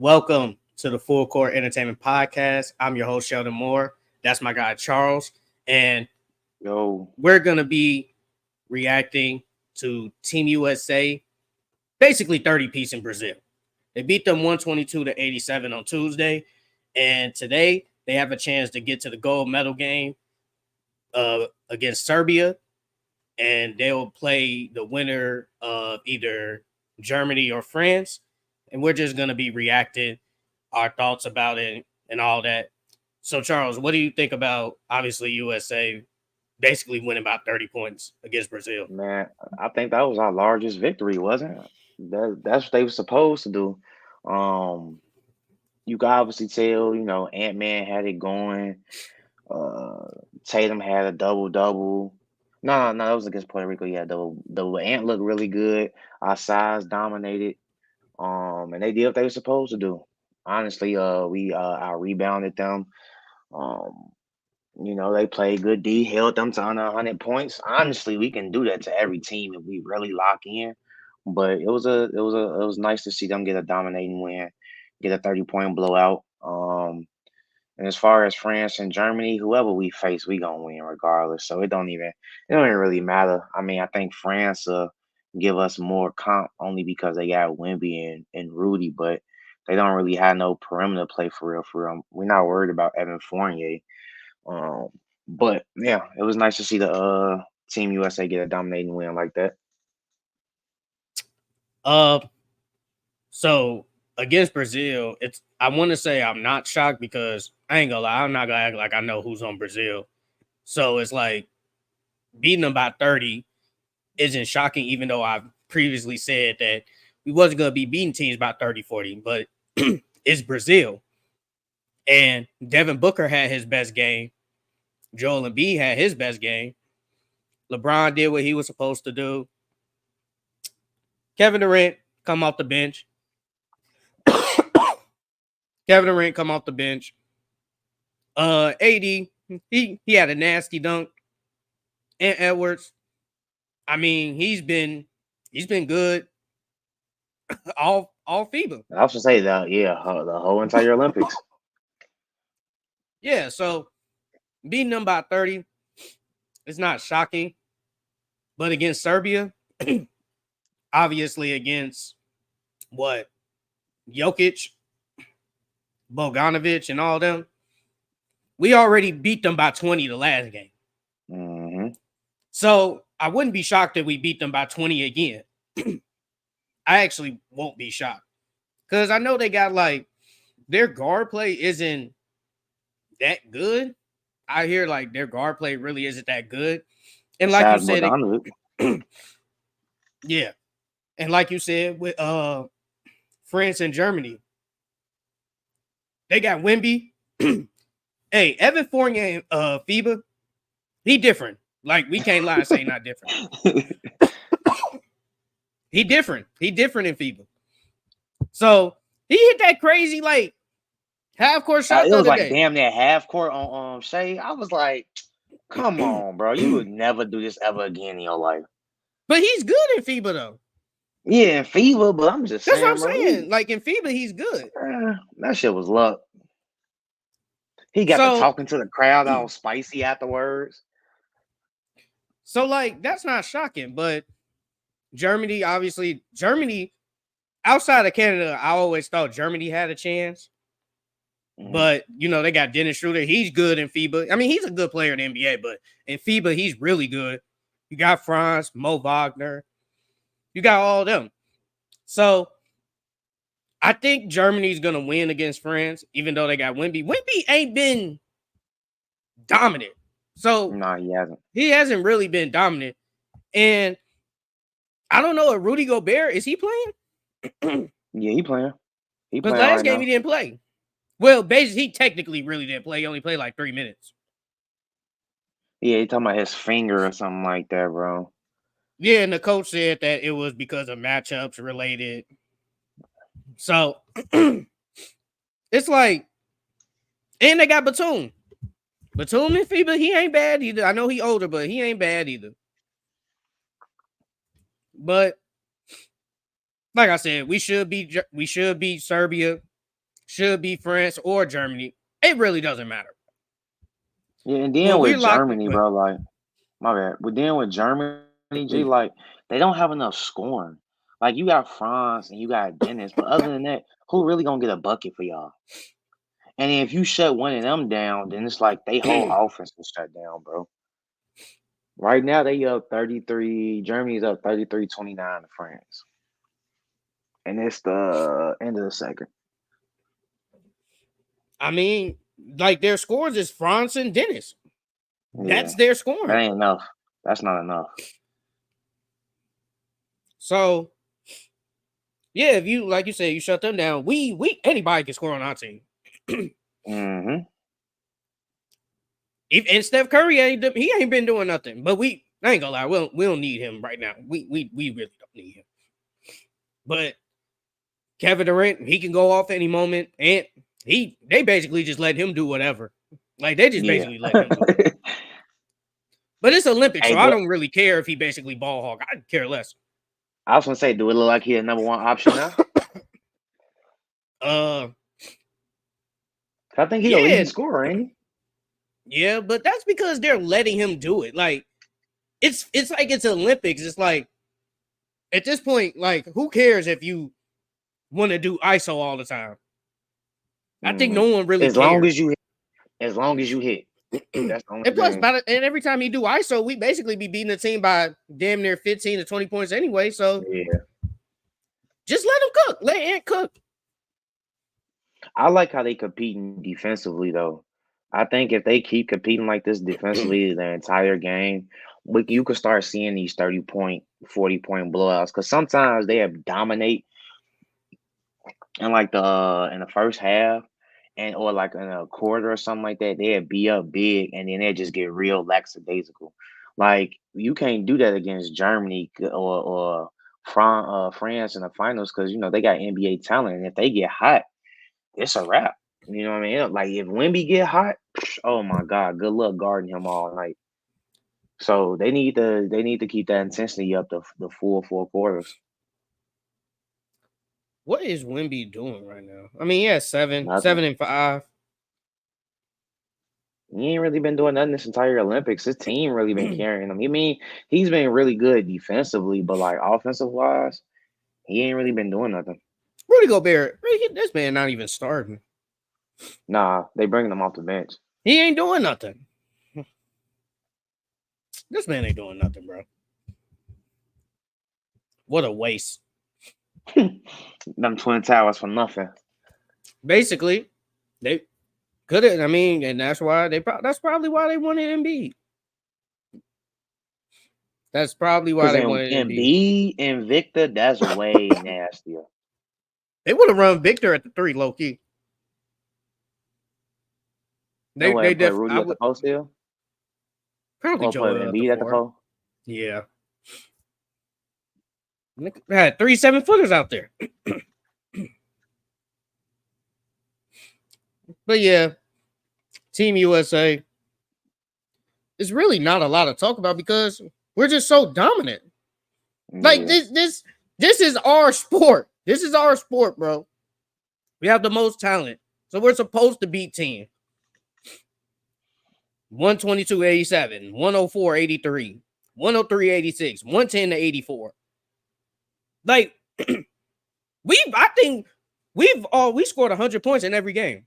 Welcome to the Full Court Entertainment Podcast. I'm your host, Sheldon Moore. That's my guy, Charles. And Yo, we're going to be reacting to Team USA, basically 30-piece in Brazil. They beat them 122-87 on Tuesday. And today they have a chance to get to the gold medal game against Serbia. And they'll play the winner of either Germany or France. And we're just going to be reacting our thoughts about it and all that. So, Charles, what do you think about, obviously, USA basically winning about 30 points against Brazil? man, I think that was our largest victory, wasn't it? That's what they were supposed to do. Um, you can obviously tell, Ant-Man had it going. Uh, Tatum had a double-double. No, that was against Puerto Rico. Yeah, double. Ant looked really good. Our size dominated. And they did what they were supposed to do. Honestly, we out rebounded them. Um, they played good D, held them to under 100 points. Honestly, we can do that to every team if we really lock in. But it was nice to see them get a dominating win, get a 30-point blowout. And as far as France and Germany, whoever we face, we gonna win regardless. So it don't even really matter. I mean, I think France give us more comp only because they got Wemby and Rudy, but they don't really have no perimeter play for real. For real, we're not worried about Evan Fournier. Um, but yeah, it was nice to see the Team USA get a dominating win like that. Uh, so against Brazil, I want to say I'm not shocked because I ain't gonna lie, I'm not gonna act like I know who's on Brazil. So it's like beating them by 30 isn't shocking, even though I've previously said that we wasn't gonna be beating teams by 30, 40, but it's Brazil. And Devin Booker had his best game. Joel Embiid had his best game. LeBron did what he was supposed to do. Kevin Durant come off the bench. Kevin Durant come off the bench. AD, he had a nasty dunk. And Edwards, I mean, he's been good all FIBA. I was to say that, yeah, the whole entire Olympics. Yeah, so beating them by 30, it's not shocking. But against Serbia, obviously against what? Jokic, Bogdanovic, and all them, we already beat them by 20 the last game. hmm So I wouldn't be shocked if we beat them by 20 again. I actually won't be shocked. Because I know they got like their guard play isn't that good. I hear like their guard play really isn't that good. And like you Besides said, Bogdanovic, yeah. And like you said, with France and Germany, they got Wemby. Hey, Evan Fournier, FIBA, he different. Like we can't lie and say not different. He different. He different in FIBA. So he hit that crazy like half court shot it the was other like day. damn near half court on Shea. I was like, come on, bro, you would never do this ever again in your life. But he's good in FIBA though. Yeah, in fever, but I'm just That's what I'm saying, bro, saying. Like in FIBA, he's good. that shit was luck. He got to So talking to the crowd all spicy afterwards. like that's not shocking. But Germany, obviously, outside of Canada, I always thought Germany had a chance. But they got Dennis Schroeder. He's good in FIBA. I mean, he's a good player in the NBA, but in FIBA, he's really good. You got Franz, Mo Wagner. You got all of them. So I think Germany's gonna win against France, even though they got Wemby. Wemby ain't been dominant. So Nah, he hasn't. he hasn't really been dominant. And I don't know if Rudy Gobert, is he playing? Yeah, he playing. He Because playing last right game he now. didn't play. Well, basically, he technically really didn't play. He only played like 3 minutes. Yeah, he talking about his finger or something like that, bro. Yeah, and the coach said that it was because of matchups related. So it's like, and they got Batum. Batum in FIBA, he ain't bad either. I know he older, but he ain't bad either. But like I said, we should beat Serbia. should be France or Germany. It really doesn't matter. Yeah, and then When with we're locked, Germany, but bro, like my bad. But then with Germany, G, like they don't have enough scoring. Like you got France and you got Dennis, but other than that, who really gonna get a bucket for y'all? And if you shut one of them down, then it's like they whole offense will shut down, bro. Right now they up 33. Germany's up 33-29 to France. And it's the end of the second. I mean, like their scores is France and Dennis. That's Yeah. their That scoring. ain't enough. That's not enough. So yeah, if you like you said, you shut them down. We anybody can score on our team. Mm-hmm. And Steph Curry he ain't been doing nothing. But I ain't gonna lie, we don't need him right now. We really don't need him. But Kevin Durant, he can go off any moment, and they basically just let him do whatever. Like they just Yeah. basically let him do whatever. But it's Olympics, Hey, so I don't really care if he basically ball hog. I care less. I was gonna say, do it look like he the number one option now? I think he the leading Yeah, scorer, ain't he? yeah, but that's because they're letting him do it. Like it's like it's Olympics. It's like at this point, like who cares if you want to do ISO all the time? I think no one really As long cares. as you hit. That's the only And plus, thing. and every time he do ISO, we basically be beating the team by damn near 15 to 20 points anyway. So Yeah. just let him cook. Let Ant cook. I like how they competing defensively though. I think if they keep competing like this defensively the entire game, you could start seeing these 30-point, 40-point blowouts. Because sometimes they have dominate in like in the first half and or like in a quarter or something like that, they'd be up big and then they just get real lackadaisical. Like you can't do that against Germany or France in the finals because they got NBA talent, and if they get hot, it's a wrap. You know what I mean? Like if Wemby get hot, oh my God, good luck guarding him all night. So they need to keep that intensity up the full 4 quarters. What is Wemby doing right now? I mean, yeah, Nothing. 7-5. He ain't really been doing nothing this entire Olympics. His team really been carrying him. I mean, he's been really good defensively, but like offensive wise, he ain't really been doing nothing. Rudy Gobert, this man not even starting. Nah, they bringing him off the bench. He ain't doing nothing. This man ain't doing nothing, bro. What a waste. Them Twin Towers for nothing. Basically, they could have. I mean, and that's why that's probably why they wanted Embiid. That's probably why Because they in wanted Embiid. Embiid and Victor, that's way nastier. They would have run Victor at the 3, low key. And They what, put I Rudy at the would post still? probably Or put Joel at the Embiid at the 4. post? Yeah, they had 3 7-footers out there. But yeah, Team USA. It's really not a lot to talk about because we're just so dominant. Like Yeah. this is our sport. This is our sport, bro. We have the most talent. So we're supposed to beat team. 122-87, 104-83, 103-86, 110-84. Like I think we scored 100 points in every game.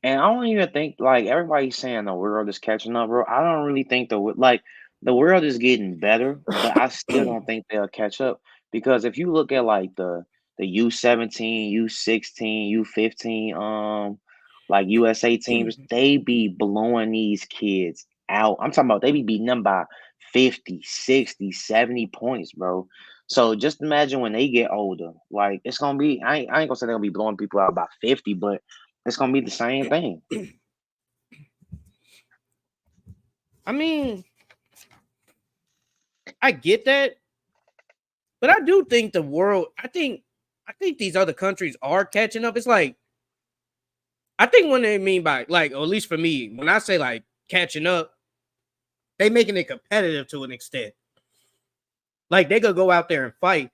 And I don't even think like everybody's saying the world is catching up, bro. I don't really think the world is getting better, but I still don't think they'll catch up because if you look at like the U17, U16, U15, like USA teams, they be blowing these kids out. I'm talking about they be beating them by 50, 60, 70 points, bro. So just imagine when they get older, like it's gonna be. I ain't gonna say they're gonna be blowing people out by 50, but it's gonna be the same thing. I mean, I get that, but I do think the world. I think these other countries are catching up. It's like I think what they mean by like, or at least for me, when I say like catching up, they making it competitive to an extent. Like they could go out there and fight,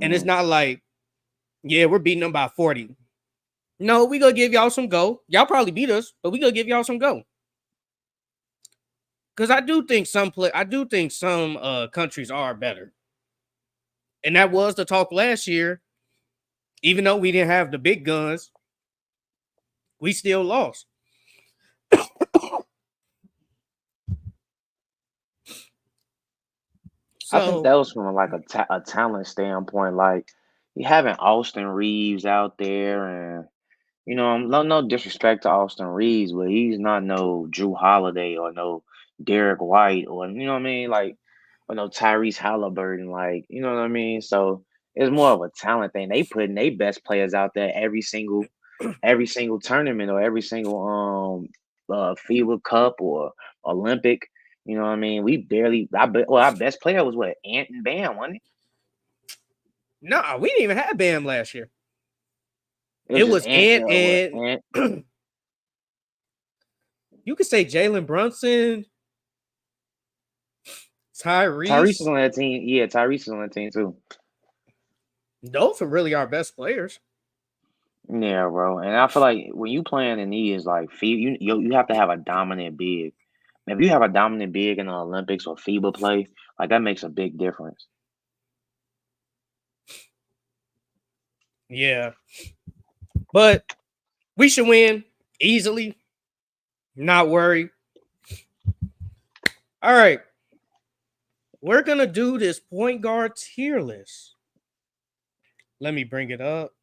and it's not like Yeah, we're beating them by 40. No, we gonna give y'all some go. Y'all probably beat us, but we gonna give y'all some go. Because I do think some countries are better. And that was the talk last year. Even though we didn't have the big guns, we still lost. I think So that was from like a talent standpoint. Like you having Austin Reeves out there, and no disrespect to Austin Reeves, but he's not no Drew Holiday or no Derek White or what I mean, like or no Tyrese Halliburton, like you know what I mean. So it's more of a talent thing. They putting their best players out there every single tournament or every single FIBA Cup or Olympic. You know what I mean? We barely. Our best player was what Ant and Bam, wasn't it? no, we didn't even have Bam last year. It was It just was Ant. Ant What and Ant? you could say Jalen Brunson, Tyrese is Tyrese. on that team. Yeah, Tyrese is on that team too. Those are really our best players. Yeah, bro. And I feel like when you playing in these like FIBA, you have to have a dominant big. If you have a dominant big in the Olympics or FIBA play, like that makes a big difference. Yeah. But we should win easily. Not worry. All right. We're gonna do this point guard tier list. Let me bring it up.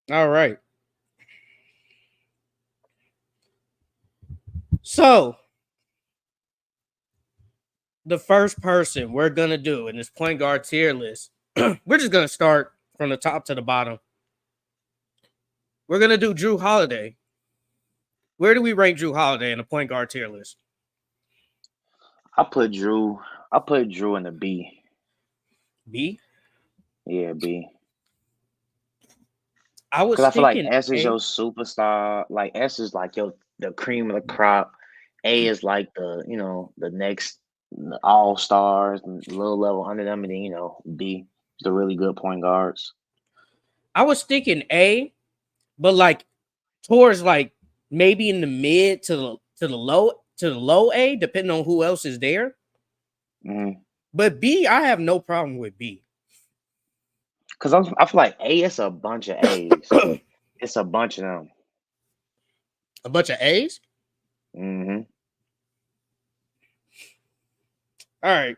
All right. So the first person we're gonna do in this point guard tier list, we're just gonna start from the top to the bottom. We're gonna do Drew Holiday. Where do we rank Drew Holiday in the point guard tier list? I put Drew. I put Drew in the B. B. Yeah, B. I Because was I feel like thinking S is your A. superstar. Like S is like your the cream of the crop. A is like the next all stars and little level under them, and then B is the really good point guards. I was thinking A, but like towards like maybe in the mid to the low A, depending on who else is there. Mm-hmm. But B, I have no problem with B. Because I feel like A, it's a bunch of A's. A It's a bunch of them. bunch of A's. Mm-hmm. All right,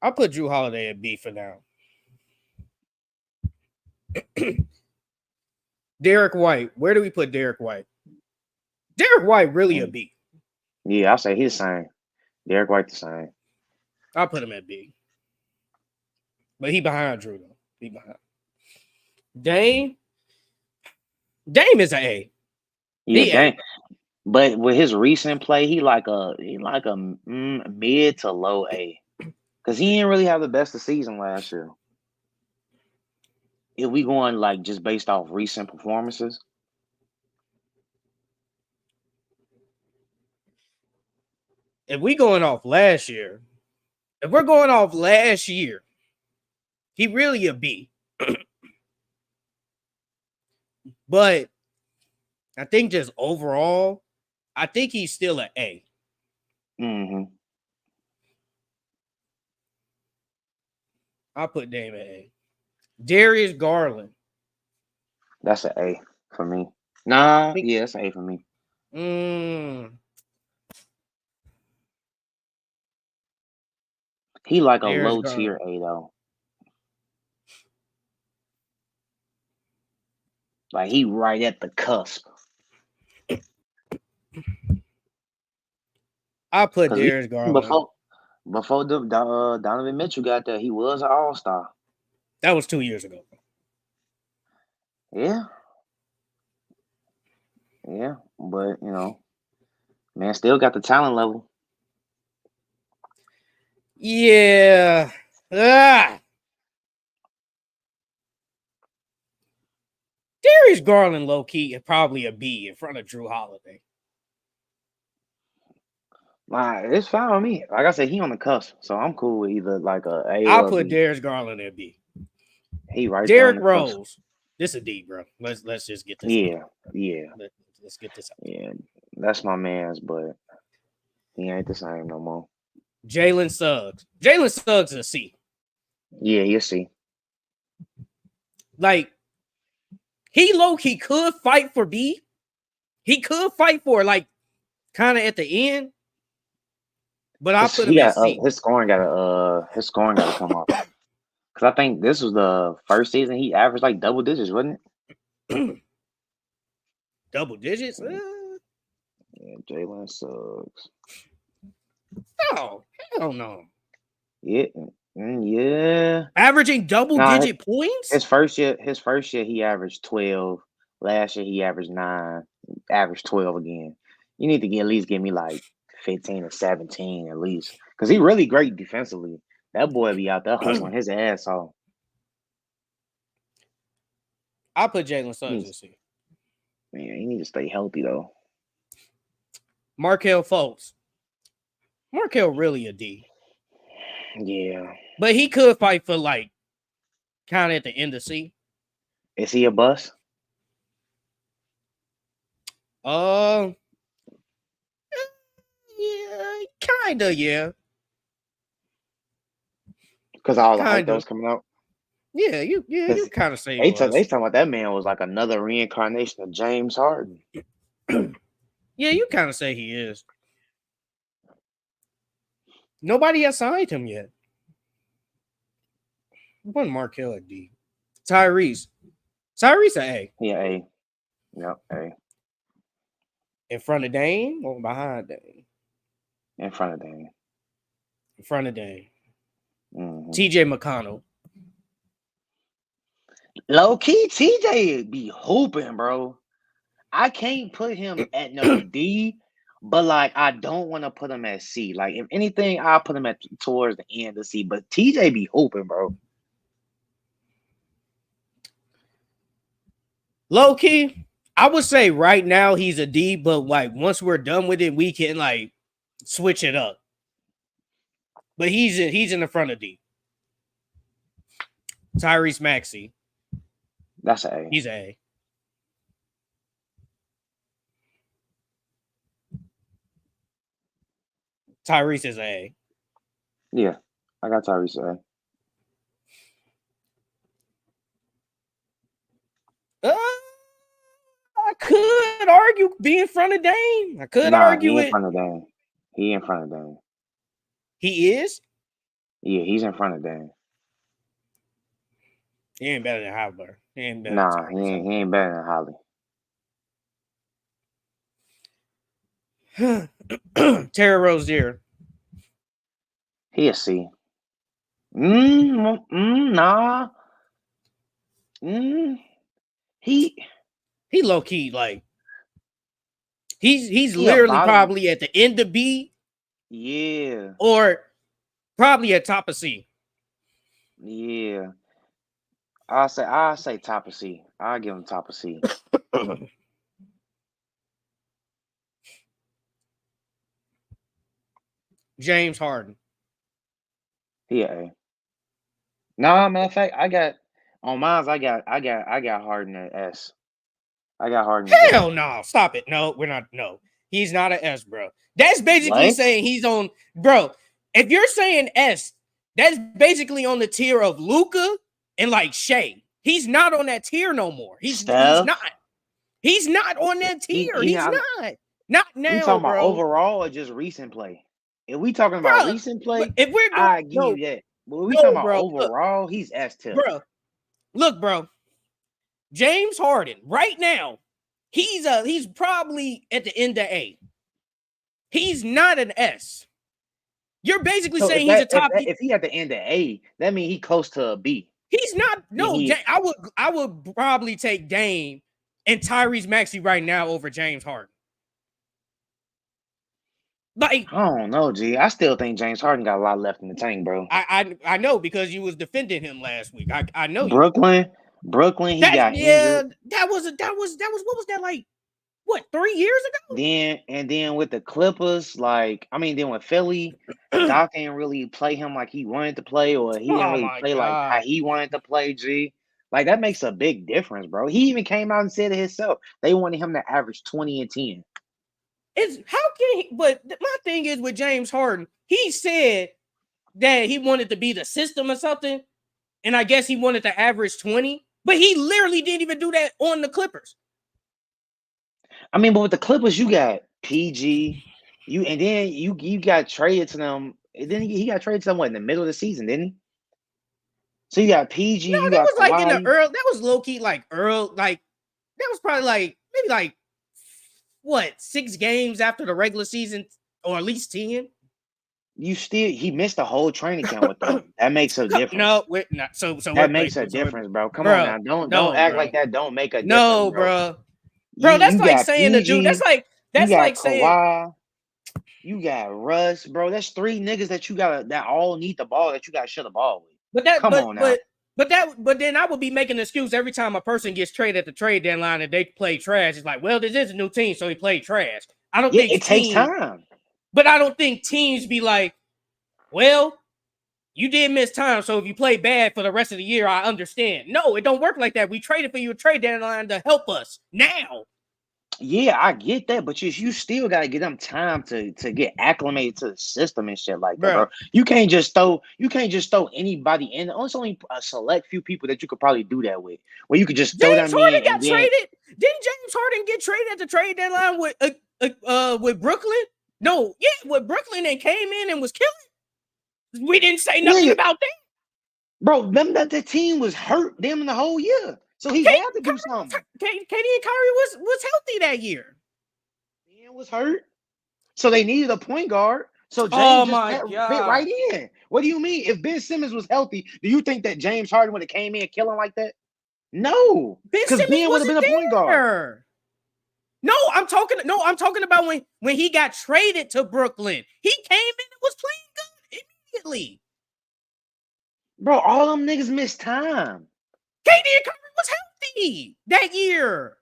I'll put Drew Holiday at B for now. Derek White. Where do we put Derek White? Derek White really a Mm. B. Yeah, I'll say he's the same. Derek White the same. I'll put him at B. But he behind Drew though. He behind. Dame. Dame is an A. Yeah, He A. dang. But with his recent play, he like a mid to low A. Because he didn't really have the best of season last year. If we going like just based off recent performances, If we going off last year, if we're going off last year, he really a B. But I think just overall, I think he's still an A. mm-hmm. I'll put Dame at A. Darius Garland. That's an A for me. Nah, Think, yeah, that's an A for me. mm, He like a Darius low tier Garland. A though. Like he right at the cusp. I'll put Because Darius Garland. before Donovan Mitchell got there, he was an all star. That was 2 years ago. Yeah, yeah, but Man, still got the talent level. Yeah. Ah. Darius Garland, low key, is probably a B in front of Drew Holiday. Like, it's fine with me. Like I said, he on the cusp, so I'm cool with either like a A I'll or a put B. Darius Garland at B. He right there on Derrick the cusp. Rose, this a D, bro. Let's just get this. Yeah, yeah, Let's get this out. yeah. That's my man's, but he ain't the same no more. Jalen Suggs. Jalen Suggs is a C. Yeah, you see. Like, he could fight for B. He could fight for, like, kind of at the end. But I'll put him at C. His scoring gotta come up. Cause I think this was the first season he averaged like double digits, wasn't it? Double digits? Yeah, Jalen Suggs. No, hell no. Yeah, yeah. Averaging double-digit points? His first year, he averaged 12. Last year, he averaged 9. Averaged 12 again. You need to at least give me like 15 or 17 at least, because he really great defensively. That boy be out there hustling his ass off. I'll put Jalen Suggs at C. Man, he need to stay healthy though. Markelle Fultz. Markelle really a D. Yeah. But he could fight for, like, kind of at the end of C. Is he a bust? Yeah, kind of, yeah. Because all the hype that was coming out. Yeah, you kind of say they talking about that man was like another reincarnation of James Harden. Yeah, you kind of say he is. Nobody has signed him yet. One Markelle at D. Tyrese a A. Yeah, A. Yep, A. In front of Dame or behind Dame? In front of Dame. In front of Dame. Mm-hmm. TJ McConnell. Low key, TJ be hooping, bro. I can't put him at no D, but like I don't want to put him at C. Like if anything, I'll put him at towards the end of C. But TJ be hooping, bro. Low key, I would say right now he's a D, but like once we're done with it, we can like switch it up. But he's in the front of D. Tyrese Maxey. That's an A. He's an A. Tyrese is an A. Yeah, I got Tyrese A. I could argue be in front of Dame. I could argue he it. in front of Dame. He in front of Dame. He is? Yeah, he's in front of Dame. He ain't better than Howler. He ain't better he ain't better than Holly. Terry Rozier. He a C. Nah. He low key like he's literally probably at the end of B. Yeah. Or probably at top of C. Yeah. I'll say top of C. I'll give him top of C. James Harden. Yeah. No, matter of fact, I got Harden at S. I got Harden. Hell no. Stop it. No, we're not. No. He's not an S, bro. That's basically saying he's on, bro. If you're saying S, that's basically on the tier of Luka and like Shea. He's not on that tier no more. He's not. He's not on that tier. He's not. Not now, we talking bro. About overall or just recent play? If we talking about recent play, if we're doing, I give you that. But we talking about overall, he's S tier. Bro, look, bro. James Harden right now, he's probably at the end of A. He's not an S. You're basically saying he's a top. If he at the end of A, that means he close to a B. He's not. No, I would probably take Dame and Tyrese Maxey right now over James Harden. Like, I don't know, G. I still think James Harden got a lot left in the tank, bro. I know because you was defending him last week. I know you. Brooklyn, he got injured. That was what was that like? What, 3 years Then with the Clippers, then with Philly, ago? Doc didn't really play him like he wanted to play, or he didn't Oh really my play like how god. he wanted to play, G. Like that makes a big difference, bro. He even came out and said it himself. They wanted him to average 20 and 10. It's how can he, but my thing is with James Harden, he said that he wanted to be the system or something, and I guess he wanted to average 20, but he literally didn't even do that on the Clippers. I mean, but with the Clippers, you got PG, and then you got traded to them. And then he got traded to them in the middle of the season, didn't he? So you got PG, No, you that got was like in the Kawhi. early, that was low key like early, like that was probably like maybe like what 6 games after the regular season, or at least 10. He missed a whole training camp with them. That makes a difference. No, we're not. So That we're makes a so we're, difference, bro. Come on bro. now. Don't No, act bro. like that don't make a difference, No, bro. bro. Bro, You that's like got saying the dude. PG, you That's got like saying, Kawhi, you got Russ, bro. That's 3 niggas that you got that all need the ball that you got to share the ball with. but that, Come on now. but then I would be making an excuse every time a person gets traded at the trade deadline and they play trash. It's like, well, this is a new team, so he played trash. I don't Yeah, think it takes teams, time. but I don't think teams be like, well, you did miss time, so if you play bad for the rest of the year, I understand. No, it don't work like that. We traded for you a trade deadline to help us now. Yeah, I get that, but you still gotta give them time to get acclimated to the system and shit like that, bro. Bro, You can't just throw anybody in. It's only a select few people that you could probably do that with, where you could just throw James them in Harden got and then traded. Didn't James Harden get traded at the trade deadline with Brooklyn? No, yeah, with Brooklyn and came in and was killing. We didn't say nothing nigga, about that. bro, remember that the team was hurt them the whole year, so he KD had to do something. and Kyrie was healthy that year. Man was hurt, so they needed a point guard. So Oh James just my fit right god. in. What do you mean? If Ben Simmons was healthy, do you think that James Harden would have came in killing like that? No, Ben because Simmons Ben would have been wasn't a point guard. there. No, I'm talking about when he got traded to Brooklyn. He came in and was playing good immediately. Bro, all them niggas missed time. KD and Kyrie was healthy that year.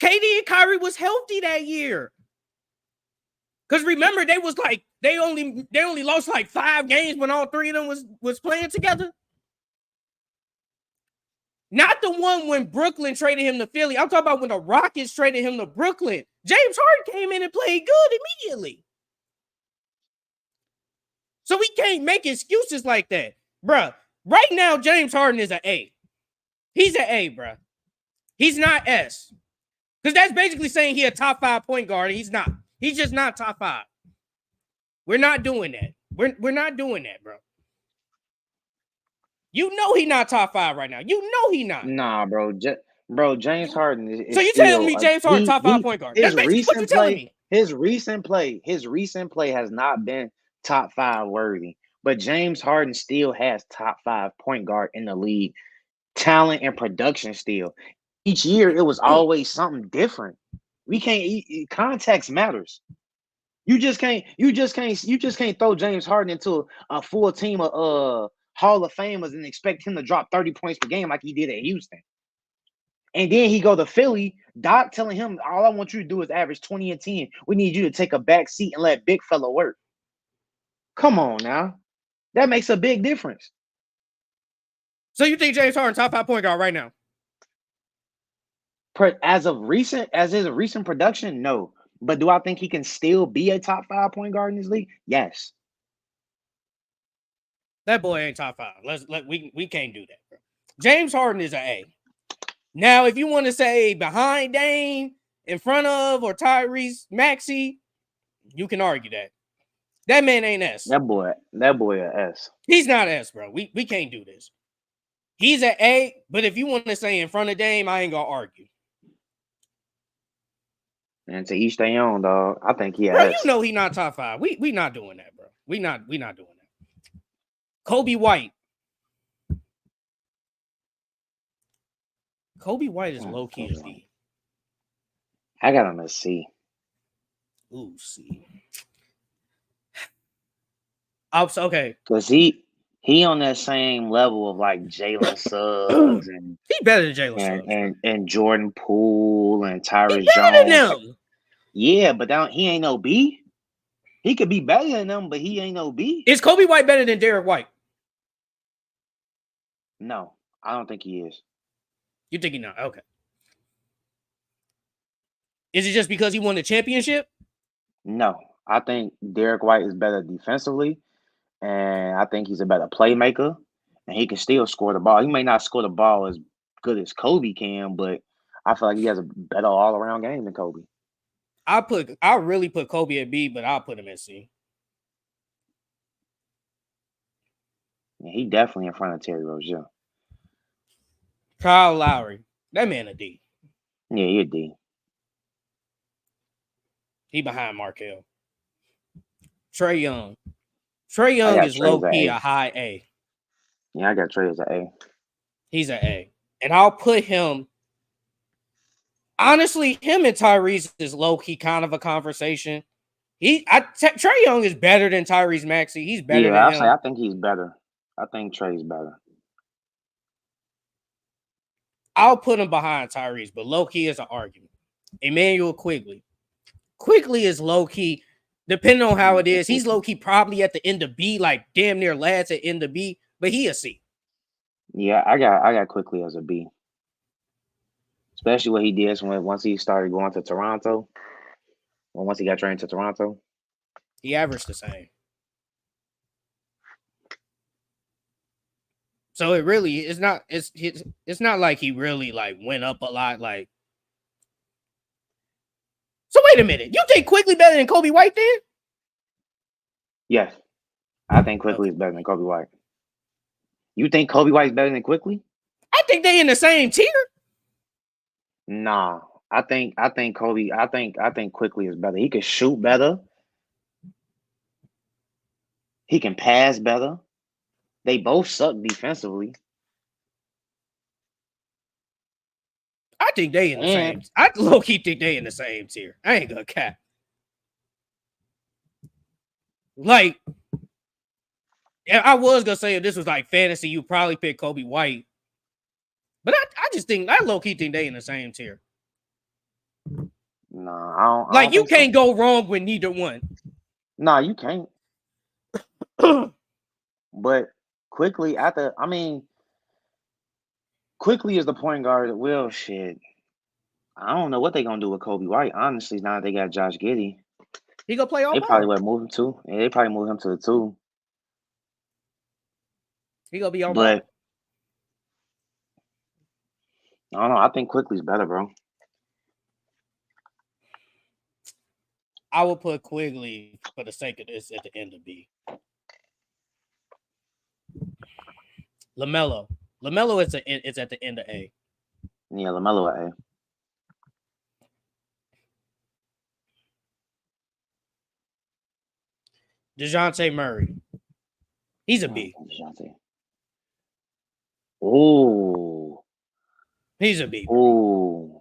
KD and Kyrie was healthy that year. Because remember, they only lost like 5 games when all 3 of them was playing together. Not the one when Brooklyn traded him to Philly. I'm talking about when the Rockets traded him to Brooklyn. James Harden came in and played good immediately. So we can't make excuses like that. Bruh, right now, James Harden is an A. He's an A, bruh. He's not S. Because that's basically saying he's a top 5 point guard. And he's not. He's just not top 5. We're not doing that. We're not doing that, bro. You know he's not top 5 right now. You know he not. Nah, bro, James Harden is So you telling me still James Harden top 5 point guard? That's basically what you're telling me. his recent play has not been top 5 worthy. But James Harden still has top 5 point guard in the league, talent and production still. Each year it was always something different. We can't context matters. You just can't throw James Harden into a full team of Hall of Famers and expect him to drop 30 points per game like he did at Houston. And then he go to Philly, Doc telling him, all I want you to do is average 20 and 10. We need you to take a back seat and let big fella work. Come on now. That makes a big difference. So you think James Harden top 5 point guard right now? As his recent production, no. But do I think he can still be a top 5 point guard in this league? Yes. That boy ain't top 5. We can't do that, bro. James Harden is an A. Now, if you want to say behind Dame, in front of, or Tyrese Maxey, you can argue that. That man ain't S. That boy a S. He's not S, bro. We can't do this. He's an A, but if you want to say in front of Dame, I ain't gonna argue. And to each their own, dog. I think he Bro, S. you know he not top 5. We not doing that, bro. We not doing that. Kobe White. Kobe White is low key a D. I got him a C. Ooh, see. Okay. Because he on that same level of like Jalen Suggs He's better than Jalen Suggs. and Jordan Poole and He's Tyrus better Jones. than them. Yeah, but he ain't no B. He could be better than them, but he ain't no B. Is Kobe White better than Derek White? No, I don't think he is. You think he not? Okay. Is it just because he won the championship? No, I think Derek White is better defensively, and I think he's a better playmaker, and he can still score the ball. He may not score the ball as good as Kobe can, but I feel like he has a better all around game than Kobe. I really put Kobe at B, but I'll put him at C. Yeah, he definitely in front of Terry Rozier. Kyle Lowry, that man a D. Yeah, he a D. He behind Markel. Trae Young. Trae Young is low key a high A. Yeah, I got Trae as an A. He's an A, and I'll put him. Honestly, him and Tyrese is low key kind of a conversation. Trae Young is better than Tyrese Maxey. He's better than him. I think he's better. I think Trae's better. I'll put him behind Tyrese, but low key is an argument. Emmanuel Quigley. Quigley is low key, depending on how it is. He's low key probably at the end of B, like damn near lads at end of B, but he a C. Yeah, I got Quigley as a B. Especially what he did once he started going to Toronto. Well, once he got traded to Toronto. He averaged the same. So it really it's not like he really like went up a lot. Like, so wait a minute, you think Quigley better than Kobe White then? Yes, I think Quigley is better than Kobe White. You think Kobe White's better than Quigley? I think they in the same tier. Nah, I think Kobe. I think Quigley is better. He can shoot better. He can pass better. They both suck defensively. I think they in the same. I low key think they in the same tier. I ain't gonna cap. Like, I was gonna say if this was like fantasy, you probably pick Kobe White. But I just think I low key think they in the same tier. No, I don't. Like, you can't go wrong with neither one. No, you can't. But Quigley Quigley is the point guard. Well, shit. I don't know what they're gonna do with Kobe White. Honestly, now that they got Josh Giddey, he gonna play all they ball. probably would move him to. Yeah, they probably move him to the 2. He gonna be all but ball. I don't know. I think Quigley's better, bro. I will put Quigley for the sake of this at the end of B. LaMelo is at the end of A. Yeah, LaMelo at A. DeJounte Murray. He's a B. DeJounte. Ooh. He's a B. Ooh.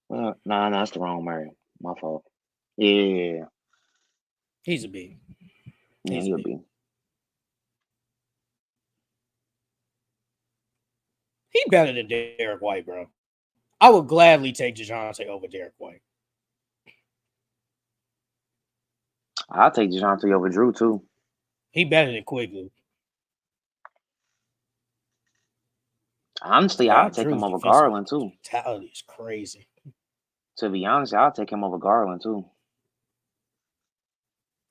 Well, nah, that's the wrong Murray. My fault. Yeah. He's a B. Yeah, he'll be. He's better than Derek White, bro. I would gladly take DeJounte over Derek White. I'll take DeJounte over Drew, too. He better than Quigley. Honestly, I'll take him over Garland, too. Mentality is crazy. To be honest, I'll take him over Garland, too.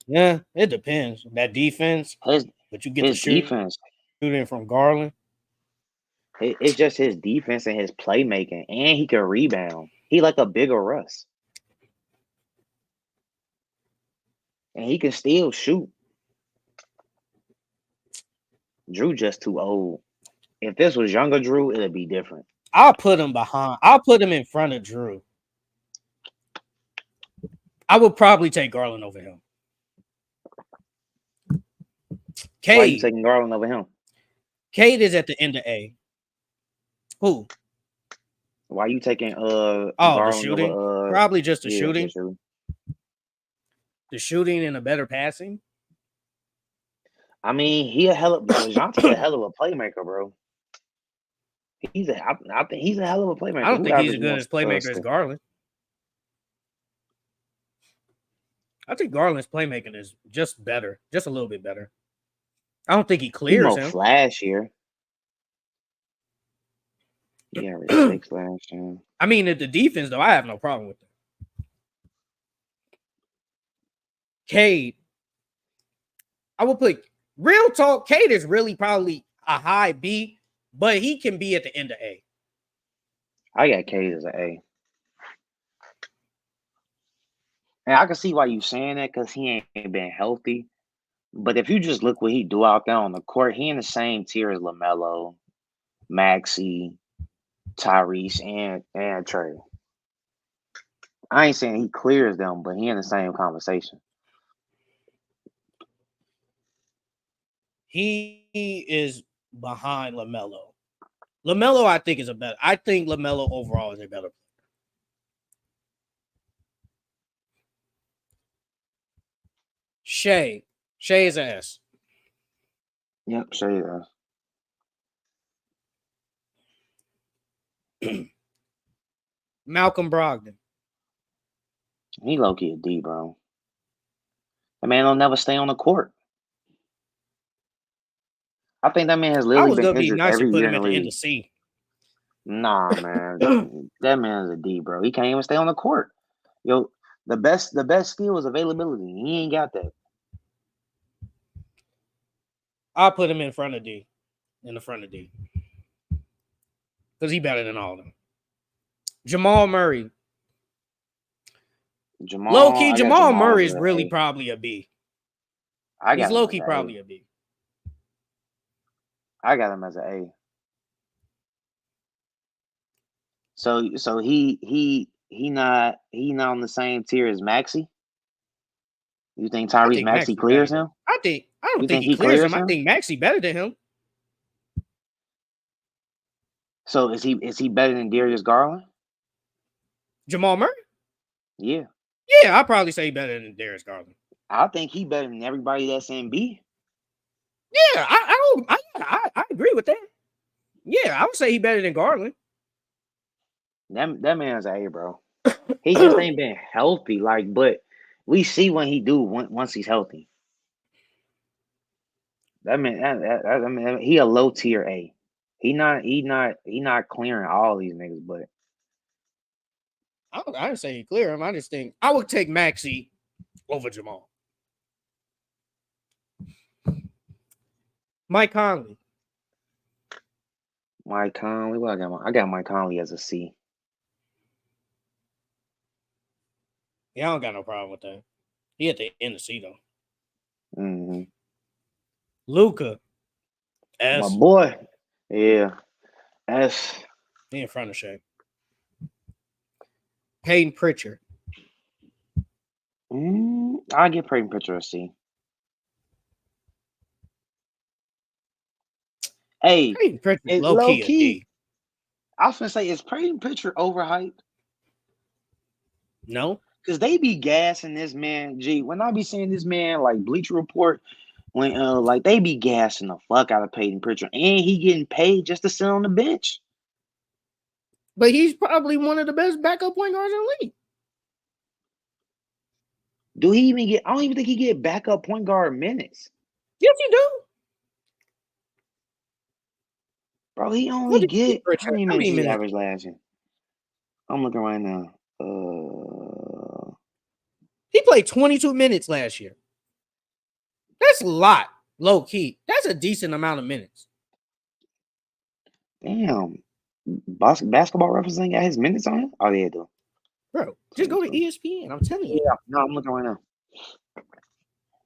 Yeah, it depends. That defense, but you get the defense shooting from Garland. It's just his defense and his playmaking, and he can rebound. He like a bigger Russ. And he can still shoot. Drew just too old. If this was younger Drew, it'd be different. I'll put him behind. I'll put him in front of Drew. I would probably take Garland over him. Why are you taking Garland over him? Cade is at the end of A. Who? Why are you taking Garland the shooting? Over, probably just the shooting. The shooting and a better passing. I mean, DeJounte's a hell of a playmaker, bro. I think he's a hell of a playmaker. I don't Who think he's as averaged good more as playmaker as Garland. I think Garland's playmaking is just better, just a little bit better. I don't think he He's clears more him. flashier. He averaged 6 last year. I mean, the defense, though, I have no problem with that. Cade, I will put real talk. Cade is really probably a high B, but he can be at the end of A. I got Cade as an A. And I can see why you saying that because he ain't been healthy. But if you just look what he do out there on the court, he in the same tier as LaMelo, Maxey, Tyrese, and Trey. I ain't saying he clears them, but he in the same conversation. He is behind LaMelo. LaMelo, I think, is a better. I think LaMelo overall is a better player. Shea is an S. Yep, Shea does. Malcolm Brogdon. He low-key a D, bro. The man don't never stay on the court. I think that man has literally been injured every year in the league. End of C. Nah, man. That man's a D, bro. He can't even stay on the court. Yo, the best skill is availability. He ain't got that. I'll put him in front of D. In the front of D. Because he's better than all of them. Jamal Murray. Low-key, Jamal Murray is really probably a B. He's low-key probably a B. I got him as an A. So he not on the same tier as Maxey? You think Tyrese Maxey clears him? I don't think he clears him. I think Maxey better than him. So is he better than Darius Garland? Jamal Murray? Yeah. Yeah, I'd probably say better than Darius Garland. I think he better than everybody that's in B. Yeah, I agree with that. Yeah, I would say he better than Garland. That man's A, bro. He just ain't been healthy, but we see when he do once he's healthy. That man, he a low tier A. He not clearing all these niggas, but I didn't say he clear him. I just think I would take Maxey over Jamal. Mike Conley. Mike Conley, what I got Mike Conley as a C. Yeah, I don't got no problem with that. He at the end of C though. Mm-hmm. Luka. S. My boy. Yeah. S. He in front of Shea. Peyton Pritchard. I'll give Peyton Pritchard a C. Hey, Peyton Pritchard low key a D. I was gonna say, is Peyton Pritchard overhyped? No. Because they be gassing this man. G, when I be seeing this man like Bleacher Report, when they be gassing the fuck out of Peyton Pritchard, and he getting paid just to sit on the bench. But he's probably one of the best backup point guards in the league. Do he even get? I don't even think he get backup point guard minutes. Yes, you do. Bro, he only get how many minutes he averaged last year? I'm looking right now. He played 22 minutes last year. That's a lot, low key. That's a decent amount of minutes. Damn. Basketball Reference ain't got his minutes on him? Oh, yeah, though. Bro, just go to ESPN. I'm telling you. Yeah, no, I'm looking right now.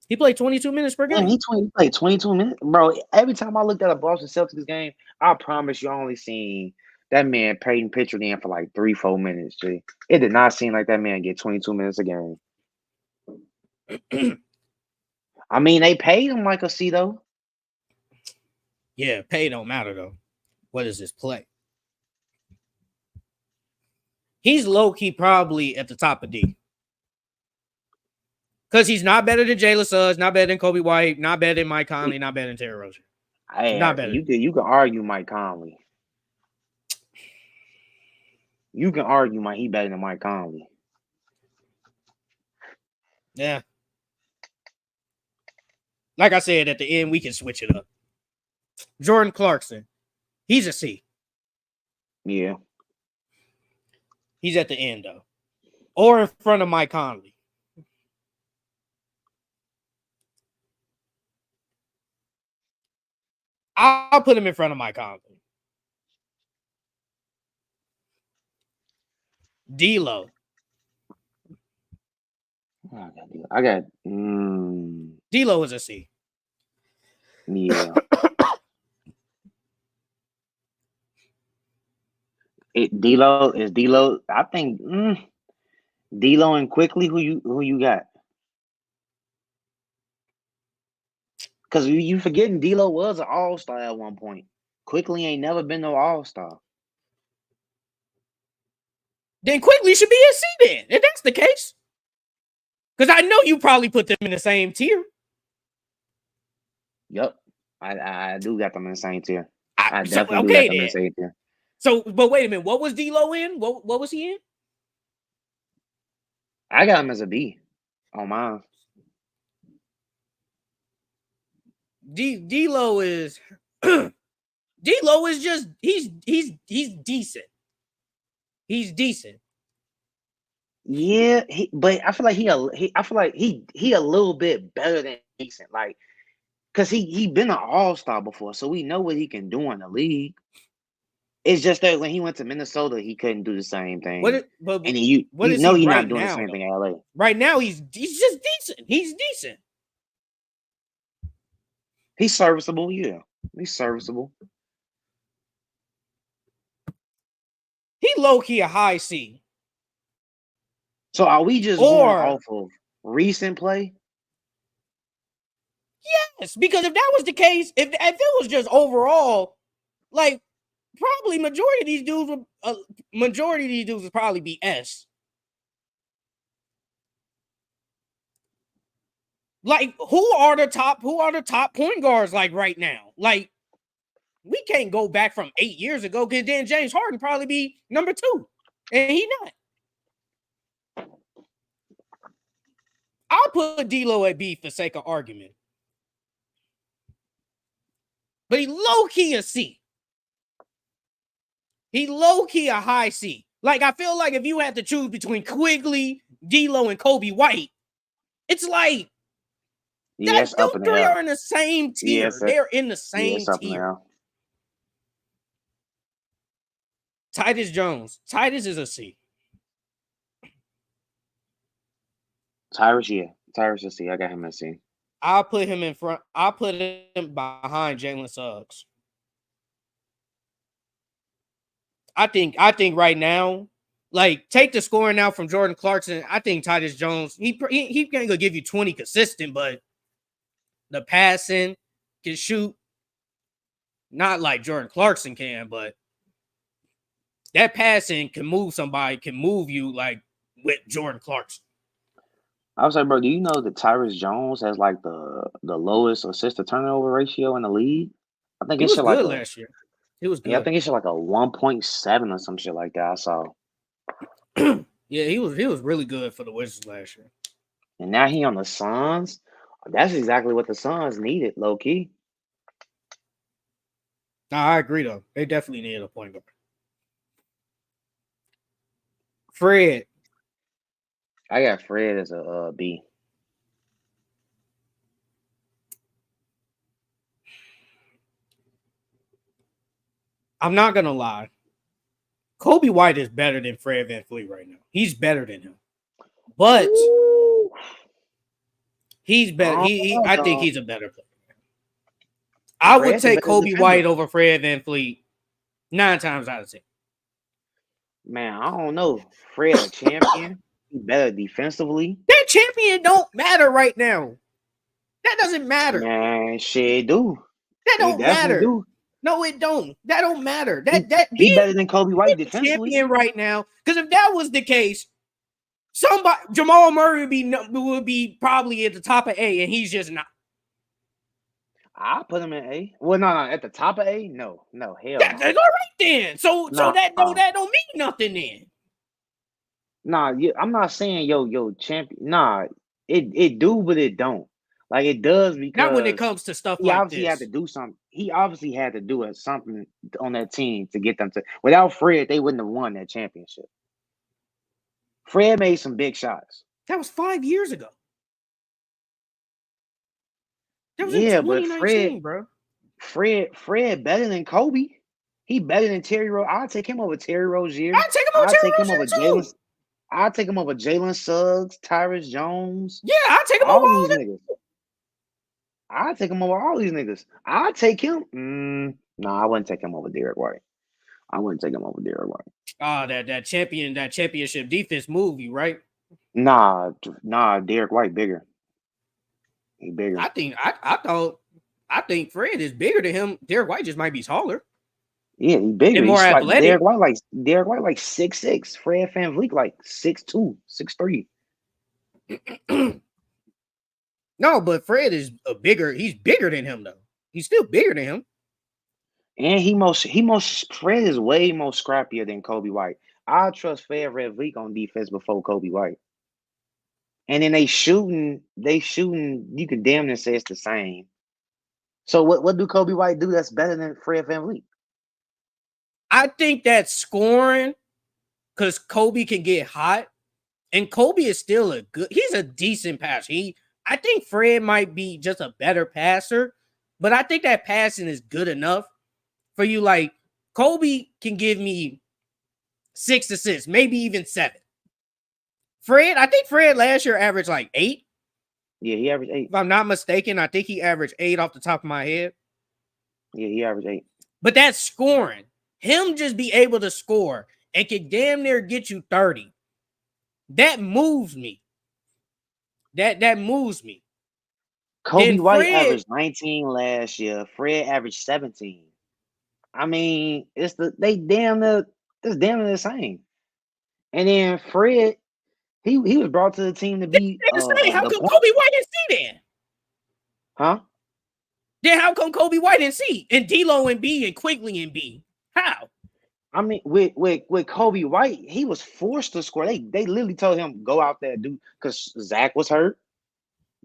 He played 22 minutes per game. He played 22 minutes. Bro, every time I looked at a Boston Celtics game, I promise you I only seen that man Peyton Pritchard in for like 3-4 minutes, G. It did not seem like that man get 22 minutes a game. I mean, they paid him like a C, though. Yeah, pay don't matter, though. What is this play? He's low-key probably at the top of D. Because he's not better than Jalen Suggs, not better than Kobe White, not better than Mike Conley, not better than Terry Rozier. Not better. You can argue Mike Conley. You can argue he better than Mike Conley. Yeah. Like I said, at the end, we can switch it up. Jordan Clarkson, he's a C. Yeah. He's at the end, though. Or in front of Mike Conley. I'll put him in front of Mike Conley. D-Lo. I got D-Lo is a C. Yeah. D-Lo. I think D-Lo and Quickly. Who you got? Because you forgetting D-Lo was an all-star at one point. Quickly ain't never been no all-star. Then Quickly should be a C then, if that's the case. Because I know you probably put them in the same tier. Yep. I do got them in the same tier. I definitely do got them in the same tier. So, but wait a minute. What was D-Lo in? What was he in? I got him as a B on mine. D-Lo is D-Lo is just he's decent. He's decent. Yeah, but I feel like he a little bit better than decent. Like, cause he been an all-star before, so we know what he can do in the league. It's just that when he went to Minnesota, he couldn't do the same thing. He's not doing the same thing in LA. Right now, he's just decent. He's decent. He's serviceable, yeah. He's serviceable. He low-key a high C. So are we just going off of recent play? Yes, because if that was the case, if it was just overall, like probably majority of these dudes would probably be S. Like, who are the top point guards like right now? Like, we can't go back from 8 years ago because then James Harden probably be number 2. And he not. I'll put D-Lo at B for sake of argument. But he low-key a C. He low-key a high C. Like, I feel like if you had to choose between Quigley, D-Lo, and Kobe White, it's like those three are in the same tier. They're in the same tier. Tyus Jones. Tyus is a C. Tyrus is a C. I got him a C. I'll put him in front. I'll put him behind Jalen Suggs. I think right now, like, take the scoring out from Jordan Clarkson. I think Tyus Jones, he ain't gonna give you 20 consistent, but the passing can shoot. Not like Jordan Clarkson can, but that passing can move somebody, can move you like with Jordan Clarkson. I was like, bro, do you know that Tyrus Jones has like the lowest assist to turnover ratio in the league? I think he was good last year. He was good. Yeah, I think it's like a 1.7 or some shit like that. I saw. Yeah, he was really good for the Wizards last year. And now he on the Suns. That's exactly what the Suns needed, low key. Nah, I agree though. They definitely needed a point guard. Fred. I got Fred as a B. I'm not gonna lie. Kobe White is better than Fred VanVleet right now. He's better than him, but he's better. I think he's a better player. I would take Kobe White over Fred VanVleet 9 times out of 10. Man, I don't know. Fred a champion. He better defensively. That champion don't matter right now. That doesn't matter. Man, shit do. That don't matter. Do. No, it don't. That don't matter. He better than Kobe White defensively. Champion right now. Because if that was the case, Somebody Jamal Murray would be probably at the top of A, and he's just not. I put him in A. Well, no, at the top of A, no, hell That's no. all right then. So that don't mean nothing then. Nah, I'm not saying yo champion. Nah, it do, but it don't. Like it does Not when it because comes to stuff he like obviously had to this. do something. He obviously had to do something on that team to get them to. Without Fred, they wouldn't have won that championship. Fred made some big shots. That was 5 years ago. That was in Yeah, but 2019, bro. Fred better than Kobe. He better than Terry Rose. I'll take him over Terry Rozier. I'd take him over I'll Terry take him over Rozier Jalen. too. I'll take him over Jalen Suggs, Tyrus Jones. Yeah, I'd take him over All all these them. niggas. I take him over all these niggas. I take him. Nah, I wouldn't take him over Derek White. I wouldn't take him over Derek White. That championship defense movie, right? Nah, Derek White bigger. He bigger. I think Fred is bigger than him. Derek White just might be taller. Yeah, he bigger. And more He's like athletic. Derek White, like 6'6". Fred VanVleet like 6'2", 6'3". No, but Fred is he's bigger than him though. He's still bigger than him. And Fred is way more scrappier than Kobe White. I trust Fred VanVleet on defense before Kobe White. And then they shooting, you can damn near say it's the same. So what do Kobe White do that's better than Fred VanVleet? I think that's scoring because Kobe can get hot. And Kobe is still he's a decent passer. I think Fred might be just a better passer, but I think that passing is good enough for you. Like Kobe can give me 6 assists, maybe even 7. I think Fred last year averaged like 8. Yeah, he averaged 8. If I'm not mistaken, I think he averaged 8 off the top of my head. Yeah, he averaged 8. But that's scoring. Him just be able to score and can damn near get you 30. That moves me. That moves me. Kobe White averaged 19 last year. Fred averaged 17. I mean, it's damn near the same. And then Fred, he was brought to the team to be how the come point. Kobe White didn't see then? Huh? Then how come Kobe White didn't see? And D'Lo and B and Quigley and B? How? I mean, with Kobe White, he was forced to score. They literally told him go out there do because Zach was hurt.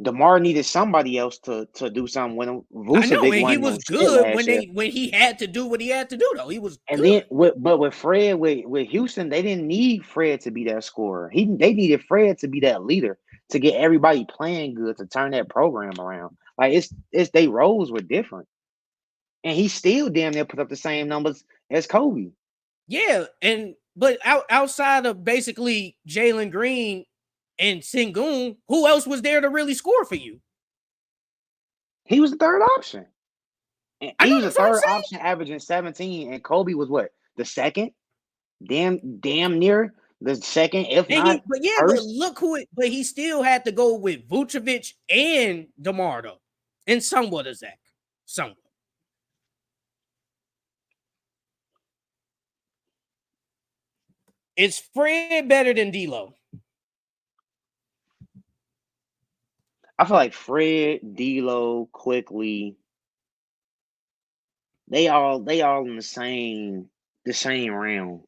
DeMar needed somebody else to do something with him. I know, Vucevic and he wasn't was no shit good last year. when he had to do what he had to do, though. He was And good. then with Fred, with Houston, they didn't need Fred to be that scorer. They needed Fred to be that leader to get everybody playing good to turn that program around. Like it's they roles were different, and he still damn near put up the same numbers as Kobe. Yeah, but outside of basically Jalen Green and Sengun, who else was there to really score for you? He was the third option. And he was the third saying. option, averaging 17, and Kobe was what, the second? Damn near the second, if not first. But he still had to go with Vucevic and DeMar though, and somewhat of Zach, somewhat. Is Fred better than D'Lo? I feel like Fred, D'Lo, Quickly, they all in the same realm.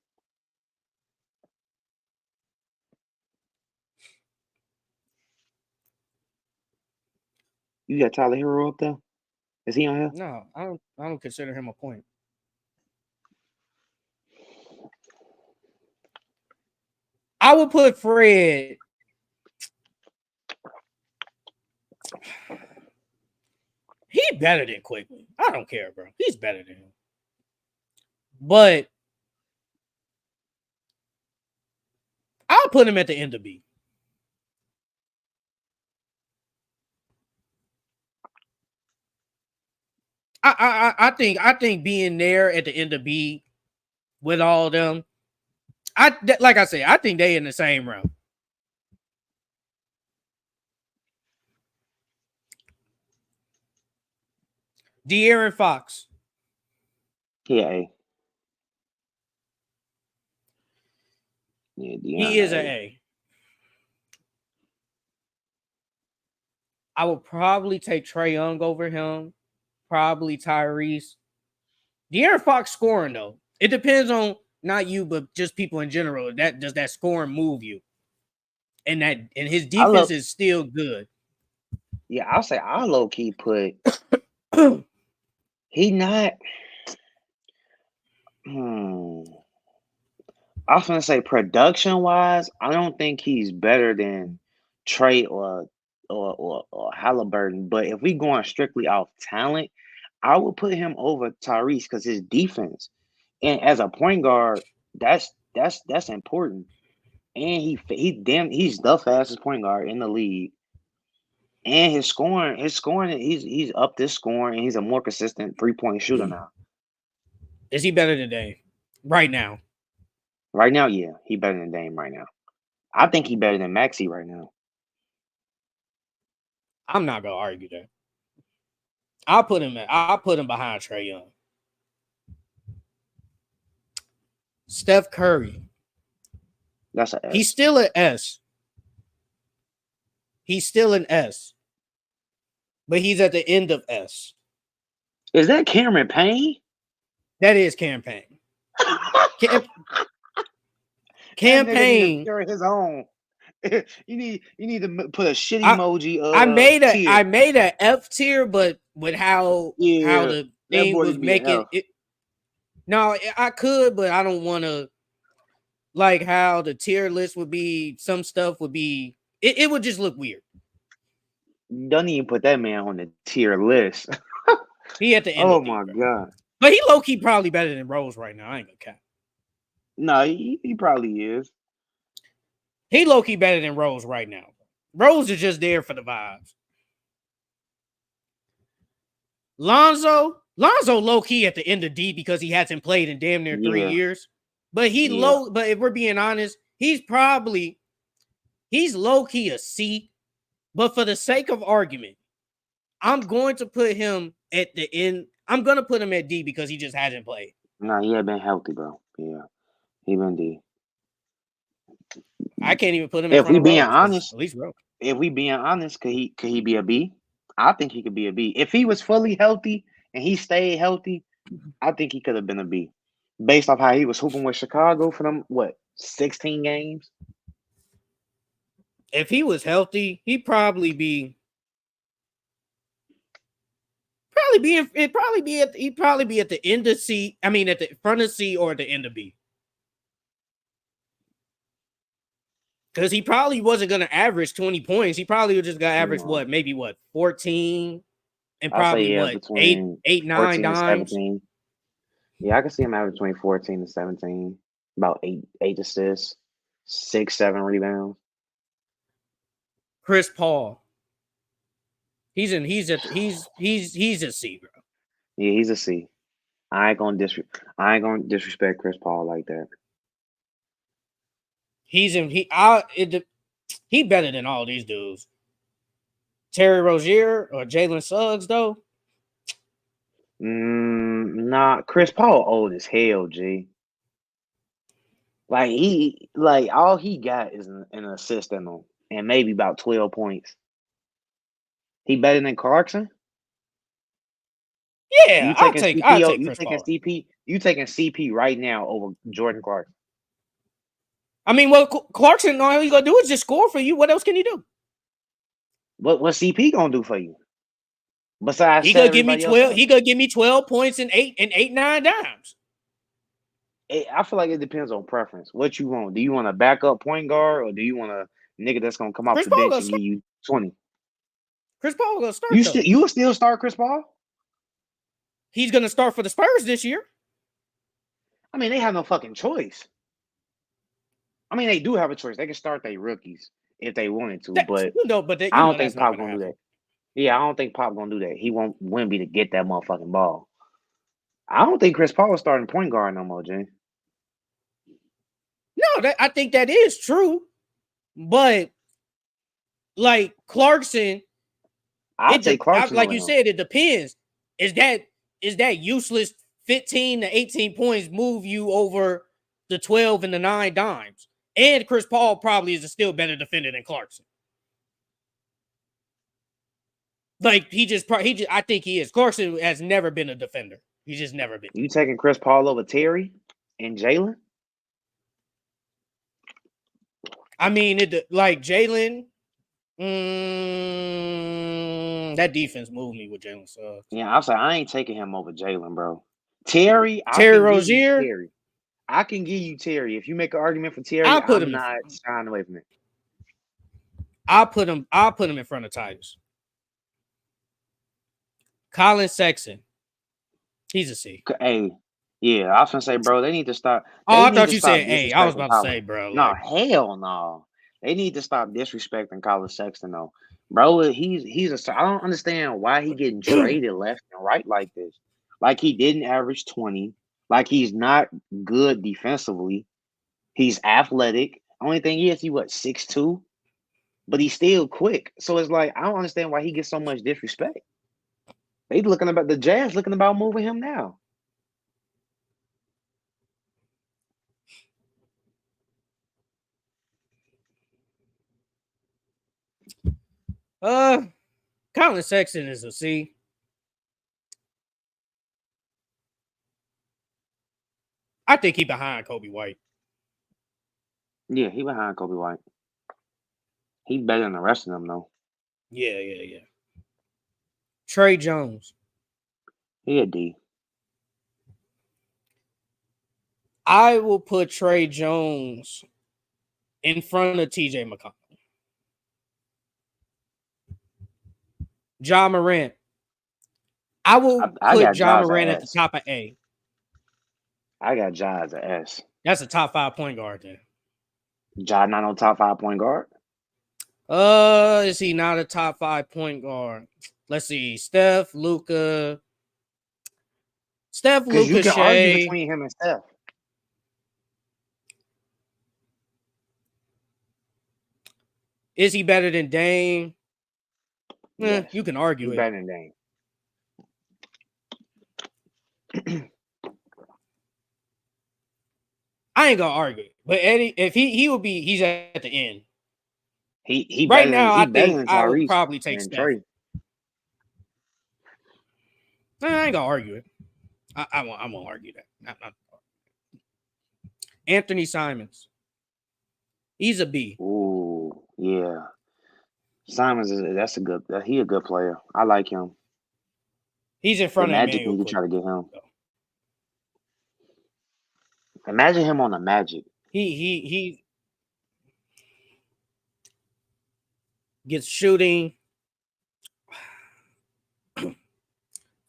You got Tyler Hero up there? Is he on here? No, I don't consider him a point. I would put Fred. He's better than Quickly. I don't care, bro. He's better than him. But I'll put him at the end of B. I think being there at the end of B with all of them, like I said, I think they in the same round. De'Aaron Fox. Yeah, yeah, he is an A. I would probably take Trae Young over him. Probably Tyrese. De'Aaron Fox scoring though. It depends on not you, but just people in general. That does that scoring move you? And his I defense love. is still good. Yeah, I'll say I low key put. He not. Hmm. I was gonna say production wise, I don't think he's better than Trey or Halliburton. But if we going strictly off talent, I would put him over Tyrese because his defense and as a point guard, that's important. And he's the fastest point guard in the league. And his scoring, he's up this scoring, and he's a more consistent 3-point shooter now. Is he better than Dame right now? Right now, yeah, he better than Dame right now. I think he better than Maxey right now. I'm not gonna argue that. I'll put him behind Trae Young. Steph Curry. That's a S. He's still an S. He's still an S. But he's at the end of S. Is that Cameron Payne? That is campaign. Campaign. His own. You need to put a shit I emoji. I made a F tier, but with how the that thing boy was could be an making F. it. No, I could, but I don't want to. Like how the tier list would be. Some stuff would be. It would just look weird. Don't even put that man on the tier list. He at the end. Oh of my D, god. but he low key probably better than Rose right now. I ain't gonna cap. No, he probably is. He low key better than Rose right now. Rose is just there for the vibes. Lonzo low key at the end of D because he hasn't played in damn near 3 years. But but if we're being honest, he's low key a C. But for the sake of argument, I'm going to put him at the end. I'm gonna put him at D because he just hasn't played. Nah, he had been healthy, bro. Yeah, he been D. I can't even put him in If front we of being Rose because honest, at least Rose. could he be a B? I think he could be a B. If he was fully healthy and he stayed healthy, I think he could have been a B. Based off how he was hooping with Chicago for them, 16 games? If he was healthy, he'd probably be he'd probably be at the end of C. I mean, at the front of C or at the end of B. Because he probably wasn't going to average 20 points. He probably was just going to average maybe 14 and probably between 8, 9 14 and dimes. 17. Yeah, I can see him average between 14 and 17. About eight assists, 6, 7 rebounds. Chris Paul. He's a C, bro. Yeah, he's a C. I ain't gonna disrespect Chris Paul like that. He better than all these dudes. Terry Rozier or Jalen Suggs, though. Nah, Chris Paul old as hell, G. All he got is an assist in him and maybe about 12 points. He better than Clarkson? Yeah, I'll take Chris Paul. You taking CP right now over Jordan Clarkson? I mean, well, Clarkson, all he's gonna do is just score for you. What else can he do? What CP gonna do for you? Besides, he gonna give me 12. He gonna give me 12 points and 9 dimes. I feel like it depends on preference. What you want? Do you want a backup point guard, or do you want a nigga that's gonna come off the bench and give you 20? Chris Paul gonna start. You will still start Chris Paul? He's gonna start for the Spurs this year. I mean, they have no fucking choice. I mean, they do have a choice. They can start their rookies if they wanted to, but I don't think Pop gonna do that. Yeah, I don't think Pop gonna do that. He wouldn't be to get that motherfucking ball. I don't think Chris Paul is starting point guard no more, Jay. No, I think that is true, but like Clarkson, like you said, it depends. Is that useless 15 to 18 points move you over the 12 and the 9 dimes? And Chris Paul probably is a still better defender than Clarkson. Like I think he is. Clarkson has never been a defender. He's just never been. You taking Chris Paul over Terry and Jalen? I mean, like Jalen. That defense moved me with Jalen Suggs. Yeah, I'll say I ain't taking him over Jalen, bro. Terry, I Terry can give you Rozier. Terry. I can give you Terry. If you make an argument for Terry, I'll put I'm him. not shying away from it. I'll put him in front of Titus. Colin Sexton. He's a C. Hey, yeah, I was gonna say, bro, they need to stop. Oh, They I need thought to you stop said A. I was disrespecting about to say, Colin. bro. No, Like, hell no. They need to stop disrespecting Colin Sexton, though. Bro, he's a. I don't understand why he getting traded left and right like this. Like he didn't average 20. Like he's not good defensively. He's athletic. Only thing is, he what 6'2", but he's still quick. So it's like I don't understand why he gets so much disrespect. They looking about the Jazz looking about moving him now. Colin Sexton is a C. I think he behind Kobe White. Yeah, he behind Kobe White. He better than the rest of them though. Yeah. Trey Jones. He a D. I will put Trey Jones in front of TJ McConnell. Ja Morant. I will I put got Ja Ja as a Morant at the S. top of A. I got Ja as a S. That's a top 5 point guard then. Ja not no top 5 point guard. Is he not a top 5 point guard? Let's see. Steph, Luka, Because you can argue Shea. between him and Steph. Is he better than Dame? Yes. You can argue He it. better than Dame. I ain't gonna argue it. But Eddie, if he would be, he's at the end. He Right better than now, I think I would Tyrese probably take and Steph. Trey. I ain't gonna argue it. I won't argue that. Not. Anthony Simons. He's a B. Ooh, yeah. Simons that's a good. He a good player. I like him. He's in The front of Magic Emmanuel need to try to Quickly. get him. Imagine him on the Magic. He gets shooting.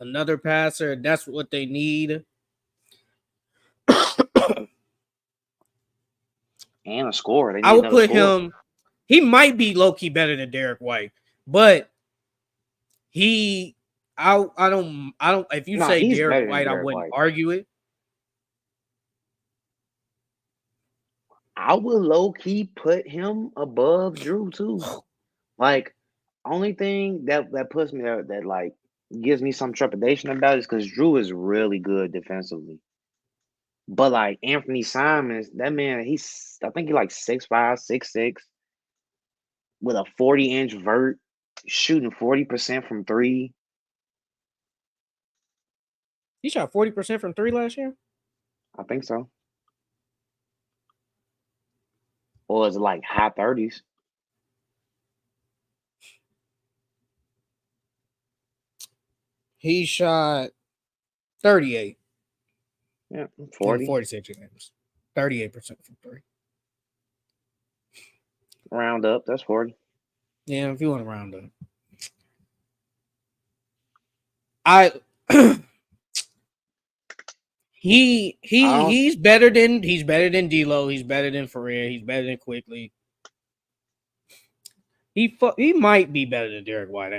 Another passer. That's what they need. And a scorer. They need I would another put scorer. him. He might be low key better than Derek White, but I don't. If you say He's Derek better than White, I Derek wouldn't White. argue it. I would low key put him above Drew too. Like, only thing that puts me there that like gives me some trepidation about it is because Drew is really good defensively. But like Anthony Simons, that man, I think he's like 6'5", 6'6", with a 40-inch vert, shooting 40% from three. He shot 40% from 3 last year. I think so. Or is it like high 30s? He shot 38. Yeah, 40. 46 games. 38% from 3. Round up, that's 40. Yeah, if you want to round up. He's better than D'Lo. He's better than Ferrer. He's better than Quickly. He might be better than Derek White.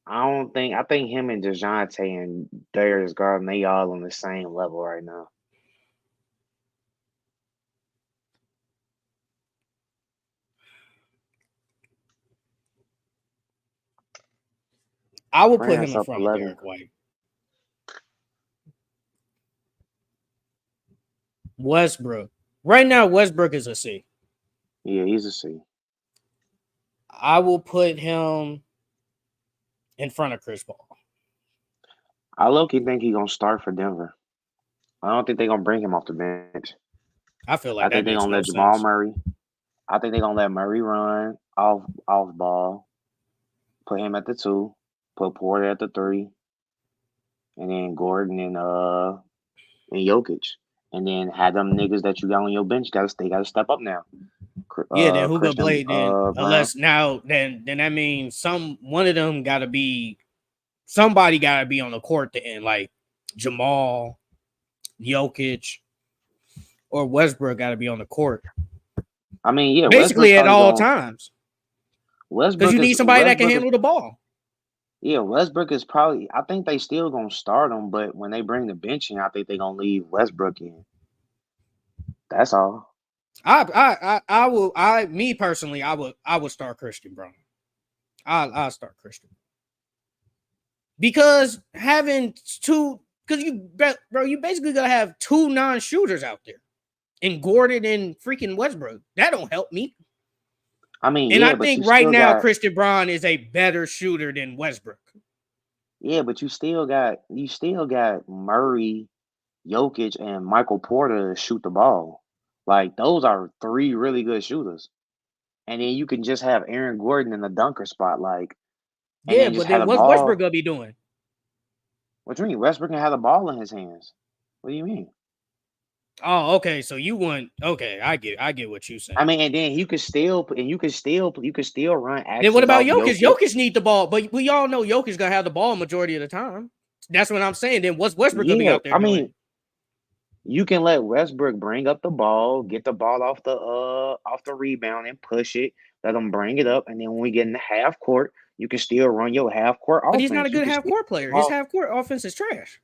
I think him and DeJounte and Darius Garland, they all on the same level right now. I will put him in front of Derek White. Westbrook. Right now, Westbrook is a C. Yeah, he's a C. I will put him in front of Chris Paul. I low-key think he's gonna start for Denver. I don't think they're gonna bring him off the bench. I feel I like think that they're makes gonna no let Jamal sense. Murray. I think they're gonna let Murray run off ball, put him at the 2, put Porter at the 3, and then Gordon and Jokic. And then have them niggas that you got on your bench gotta step up now. Yeah, then who gonna Christian play then? Brown. Unless now, then that means one of them gotta be somebody gotta be on the court to end, like Jamal, Jokic, or Westbrook gotta be on the court. I mean, yeah, Westbrook Basically at probably all going. times. Because Westbrook you is need somebody that can handle the ball. Yeah, Westbrook is probably. I think they still gonna start him, but when they bring the bench in, I think they gonna leave Westbrook in. That's all. Me personally, I would start Christian Brown. I'll start Christian because having two, because you basically gonna have two non-shooters out there, and Gordon and freaking Westbrook. That don't help me. I mean, And I yeah, but you think right still now got. Christian Brown is a better shooter than Westbrook. Yeah, but you still got Murray, Jokic, and Michael Porter to shoot the ball. Like those are 3 really good shooters. And then you can just have Aaron Gordon in the dunker spot, like, and Yeah, then just but have then the what's Westbrook ball. gonna be doing? What do you mean? Westbrook can have the ball in his hands. What do you mean? Oh, okay. So you want okay? I get what you're saying. I mean, and then you could still run Then what actions about off Jokic? Jokic. Jokic need the ball, but we all know Jokic gonna have the ball majority of the time. That's what I'm saying. Then what's Westbrook gonna be Yeah, out there I doing? mean, you can let Westbrook bring up the ball, get the ball off the rebound and push it. Let him bring it up, and then when we get in the half court, you can still run your half court But he's not a offense. You good can half still court player. His ball. half court offense is trash.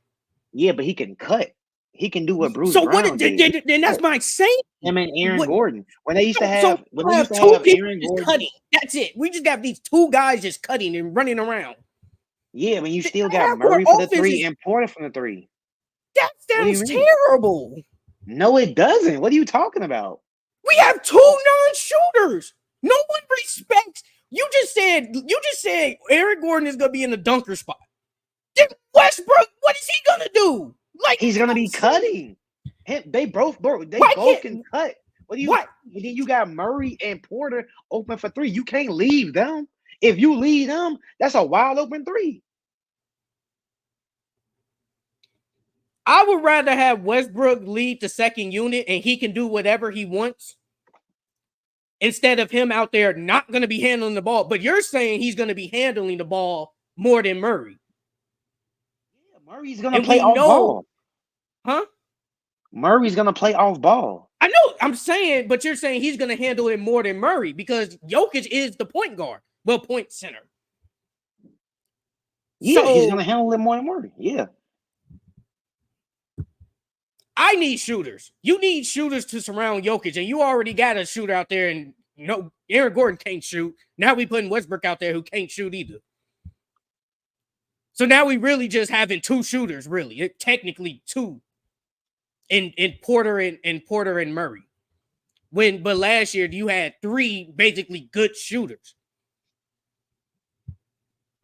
Yeah, but he can cut. He can do what Bruce So what? Brown did. He Then can that's cut. my saying. Him and Aaron What? Gordon. When they used to So have we have two people Aaron just Gordon. cutting. That's it. We just got these two guys just cutting and running around. Yeah, when you The still got half court Murray for the offense 3 is and Porter from the 3. that What do you sounds mean? terrible. No, it doesn't. What are you talking about? We have two non-shooters. No one respects. You just said Eric Gordon is gonna be in the dunker spot. Then Westbrook, what is he gonna do? Like He's gonna be cutting. They both why can can't cut. What do you? what? Then you got Murray and Porter open for 3. You can't leave them. If you leave them, that's a wide open 3. I would rather have Westbrook lead the second unit and he can do whatever he wants instead of him out there not going to be handling the ball. But you're saying he's going to be handling the ball more than Murray. Yeah, Murray's gonna And play we off know, ball. huh? Murray's gonna play off ball. I know I'm saying, but you're saying he's going to handle it more than Murray because Jokic is the point guard, well, point center. Yeah, he's So gonna handle it more than Murray. Yeah. I need shooters. You need shooters to surround Jokic, and you already got a shooter out there, and Aaron Gordon can't shoot. Now we putting Westbrook out there who can't shoot either. So now we really just having two shooters, really. Technically two. In Porter and Murray. But last year you had 3 basically good shooters.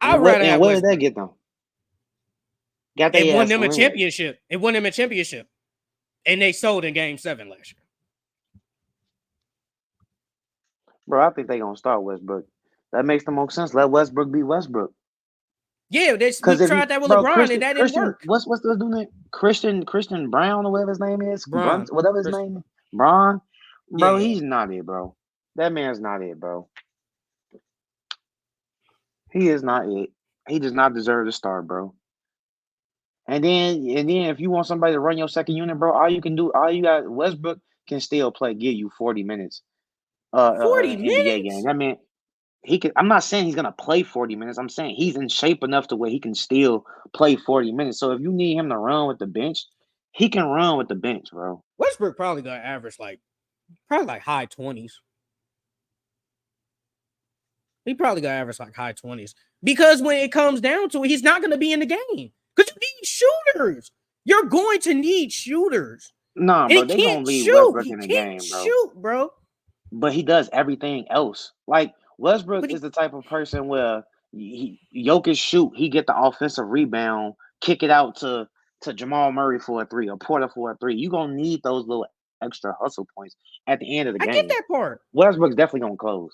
I'd rather And have what did that Westbrook. get them? Got It their won ass them a win. championship. And they sold in game 7 last year. Bro, I think they gonna start Westbrook. That makes the most sense. Let Westbrook be Westbrook. Yeah, we Because if you, tried that with bro, LeBron and that didn't work. What's the dude name? Christian Brown or whatever his name is, Bron. whatever his name is, Bron, bro, Yeah. he's not it, bro. That man's not it, bro. He is not it. He does not deserve to start, bro. And then if you want somebody to run your second unit, bro, all you got Westbrook can still give you 40 minutes. 40 NBA game. minutes? That man, he can. I'm not saying he's gonna play 40 minutes. I'm saying he's in shape enough to where he can still play 40 minutes. So if you need him to run with the bench, he can run with the bench, bro. Westbrook probably gonna average probably high 20s. He probably gonna average high 20s. Because when it comes down to it, he's not gonna be in the game. Because you need shooters. You're going to need shooters. Nah, bro, they gonna leave Westbrook He in the can't game, bro. shoot, bro. But he does everything else. Like Westbrook But is the type of person where Jokic shoot, he get the offensive rebound, kick it out to Jamal Murray for a three or Porter for a three. You gonna need those little extra hustle points at the end of the I get game. that part. Westbrook's definitely gonna close.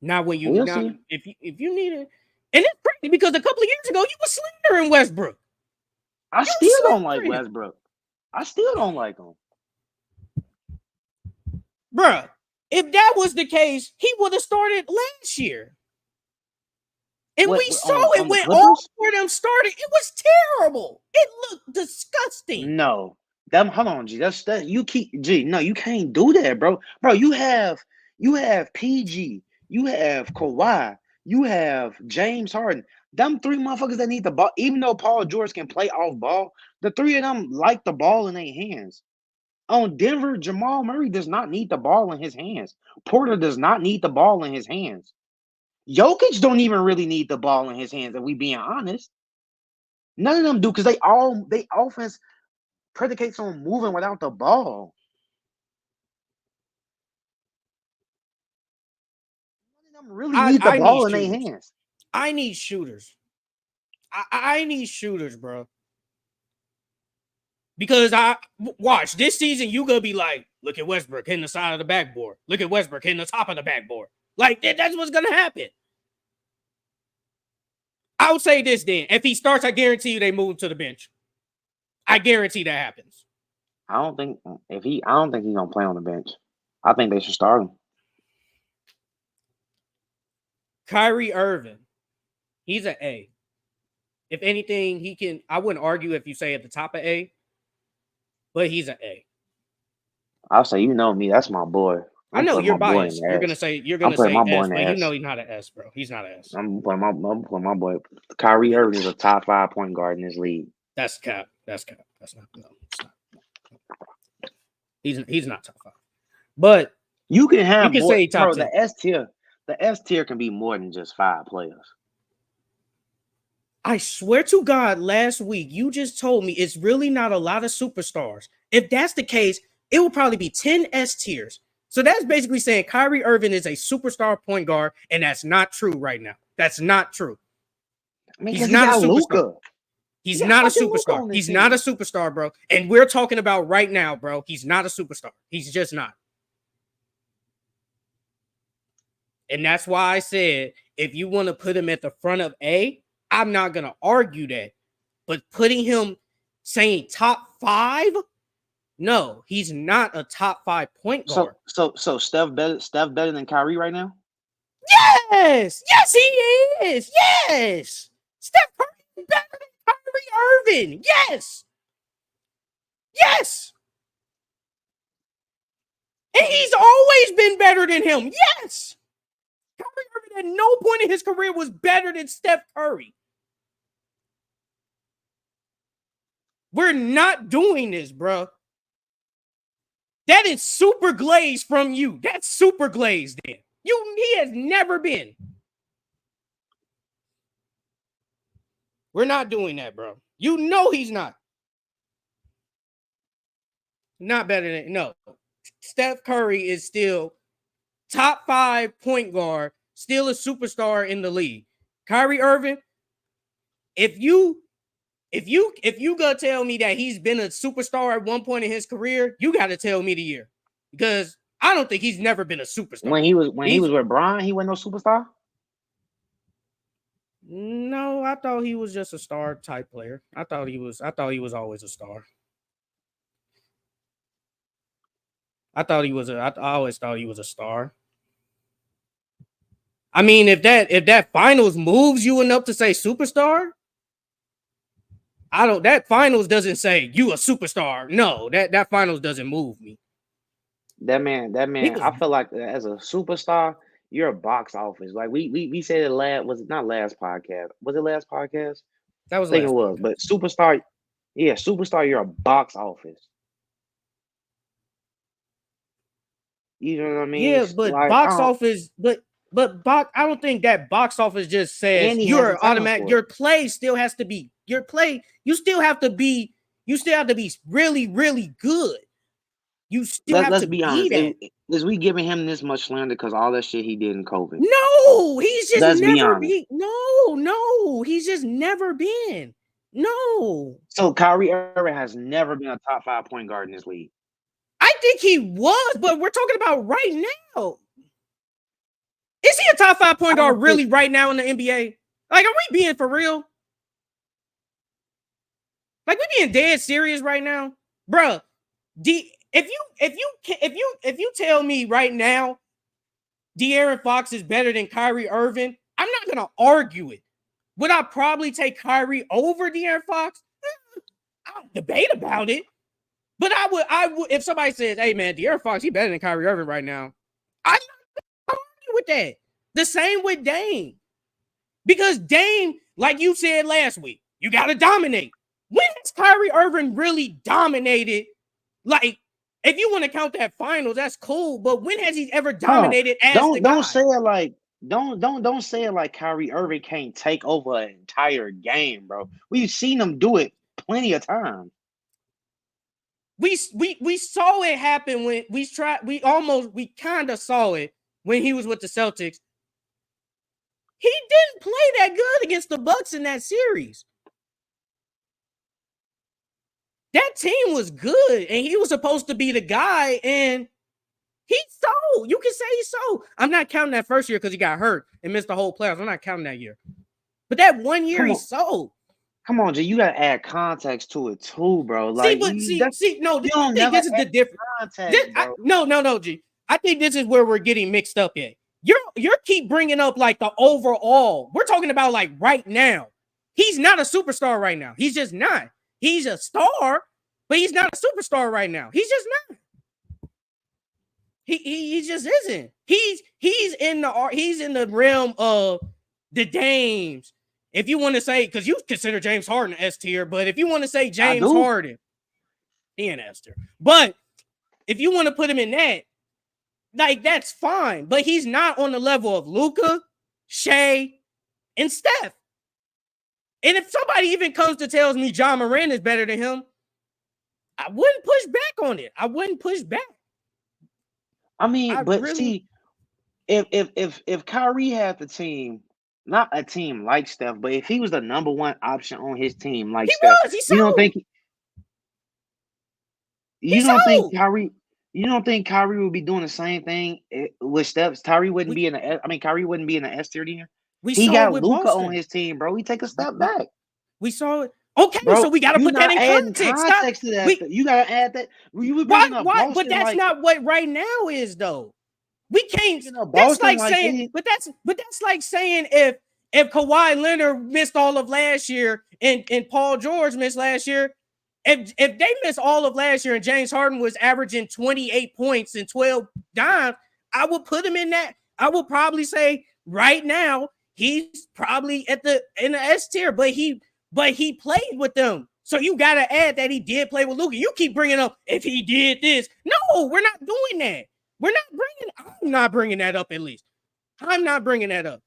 Now, when you We'll now see. if you need it, and it's crazy because a couple of years ago you were slandering Westbrook. I You still don't like slandering him, Westbrook. I still don't like him. bruh. If that was the case, he would have started last year. And we saw it On the when all Clippers? four of them started. It was terrible. It looked disgusting. No. Them hold on, G. That's that you keep G. No, you can't do that, bro. Bro, you have PG, you have Kawhi, you have James Harden. Them three motherfuckers that need the ball, even though Paul George can play off ball, the three of them like the ball in their hands. On Denver, Jamal Murray does not need the ball in his hands. Porter does not need the ball in his hands. Jokic don't even really need the ball in his hands, if we being honest. None of them do because they offense predicates on moving without the ball. None of them really need the I need ball in their shooters. hands. I need shooters. I need shooters, bro. Because I watch this season, you gonna be like, look at Westbrook hitting the side of the backboard. Look at Westbrook hitting the top of the backboard. Like that's what's gonna happen. I would say this then. If he starts, I guarantee you they move to the bench. I guarantee that happens. I don't think he's gonna play on the bench. I think they should start him. Kyrie Irving, he's an A. If anything, he can. I wouldn't argue if you say at the top of A, but he's an A. I'll say, you know me, that's my boy. I know you're my boy biased. in the You're ass. gonna say my boy S, in the but you ass. know he's not an S, bro. He's not an S. I'm putting my boy. Kyrie Irving is a top 5 point guard in this league. That's cap. That's cap. That's not. No, it's not. He's not top 5. But You can have you can more, say top bro. 10. The S tier. The S tier can be more than just 5 players. I swear to God, last week you just told me it's really not a lot of superstars. If that's the case, it will probably be 10 S tiers. So that's basically saying Kyrie Irving is a superstar point guard, and that's not true right now. That's not true. I mean, he's not a superstar. Luka. He's not a superstar. He's not a superstar, bro. And we're talking about right now, bro. He's not a superstar. He's just not. And that's why I said, if you want to put him at the front of A, I'm not going to argue that. But putting him saying top 5, no, he's not a top 5 point guard. So Steph better than Kyrie right now? Yes, he is. Yes, Steph Curry is better than Kyrie Irving. Yes, and he's always been better than him. Yes, Kyrie Irving at no point in his career was better than Steph Curry. We're not doing this, bro. That is super glazed from you. That's super glazed then. He has never been. We're not doing that, bro. You know he's not. Not better than no. Steph Curry is still top 5 point guard, still a superstar in the league. Kyrie Irving, if you gonna tell me that he's been a superstar at one point in his career, you got to tell me the year, because I don't think he's never been a superstar. When he was with Bron, he wasn't no superstar. No, I thought he was just a star type player. I thought he was always a star. I always thought he was a star. I mean, if that finals moves you enough to say superstar, that finals doesn't say you a superstar. No, that finals doesn't move me. That man, I feel like as a superstar, you're a box office. Like we said it was it not last podcast? Was it last podcast? That was I think it was. But superstar, you're a box office. You know what I mean? Yeah, but like, box office, but box. I don't think that box office just says you're automatic. Your play still has to be your play. You still have to be really, really good. You still have Let's to be be honest. that. Is we giving him this much slander because all that shit he did in COVID? No, he's just Let's be never honest. been. No, he's just never been. No. So Kyrie Irving has never been a top 5 point guard in this league. I think he was, but we're talking about right now. Is he a top 5 point guard really right now in the NBA? Like, are we being for real? Like, we being dead serious right now, bruh. If you tell me right now, De'Aaron Fox is better than Kyrie Irving, I'm not gonna argue it. Would I probably take Kyrie over De'Aaron Fox? I don't debate about it. But I would if somebody says, "Hey man, De'Aaron Fox, he better than Kyrie Irving right now," I'm not gonna argue with that. The same with Dame, because Dame, like you said last week, you gotta dominate. When has Kyrie Irving really dominated? Like, if you want to count that finals, that's cool. But when has he ever dominated as the guy? Don't say it like don't say it like Kyrie Irving can't take over an entire game, bro. We've seen him do it plenty of times. We saw it happen when we kind of saw it when he was with the Celtics. He didn't play that good against the Bucks in that series. That team was good, and he was supposed to be the guy, and he sold. You can say he sold. I'm not counting that first year because he got hurt and missed the whole playoffs. I'm not counting that year. But that 1 year he sold. Come on, G, you gotta add context to it too, bro. Like, no, I think this is the difference. No, G. I think this is where we're getting mixed up at. You're keep bringing up like the overall. We're talking about like right now. He's not a superstar right now. He's just not. He's a star, but he's not a superstar right now. He's just not. He just isn't. He's in the realm of the Dames. If you want to say, because you consider James Harden S tier, but if you want to say James Harden, he ain't S tier. But if you want to put him in that, like, that's fine. But he's not on the level of Luka, Shea, and Steph. And if somebody even comes to tells me John Moran is better than him, I wouldn't push back on it. I wouldn't push back. I mean, see, if Kyrie had the team, not a team like Steph, but if he was the number one option on his team like Steph, you don't think Kyrie would be doing the same thing with Steph? Kyrie wouldn't be in the S tier then. He got Luka on his team, bro. He take a step back. We saw it. Okay, bro, so we got to put that in context. To that. You got to add that. Why? But that's not what right now is, though. We can't. That's like saying, but that's like saying if Kawhi Leonard missed all of last year and Paul George missed last year, if they missed all of last year and James Harden was averaging 28 points and 12 dimes, I would put him in that. I would probably say right now he's probably in the S tier, but he played with them. So you got to add that he did play with Luka. You keep bringing up if he did this. No, we're not doing that. I'm not bringing that up, at least. I'm not bringing that up.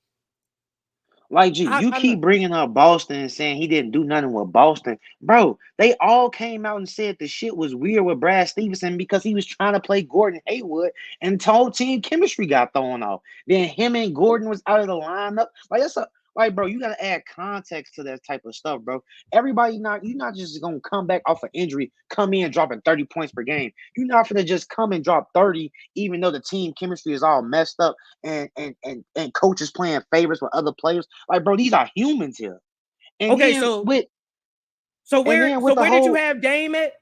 Like, G, you keep bringing up Boston and saying he didn't do nothing with Boston. Bro, they all came out and said the shit was weird with Brad Stevenson because he was trying to play Gordon Hayward and the whole team chemistry got thrown off. Then him and Gordon was out of the lineup. Like, bro, you got to add context to that type of stuff, bro. You're not just going to come back off an injury, come in dropping 30 points per game. You're not going to just come and drop 30, even though the team chemistry is all messed up and coaches playing favorites with other players. Like, bro, these are humans here. And okay, so where did you have Dame at?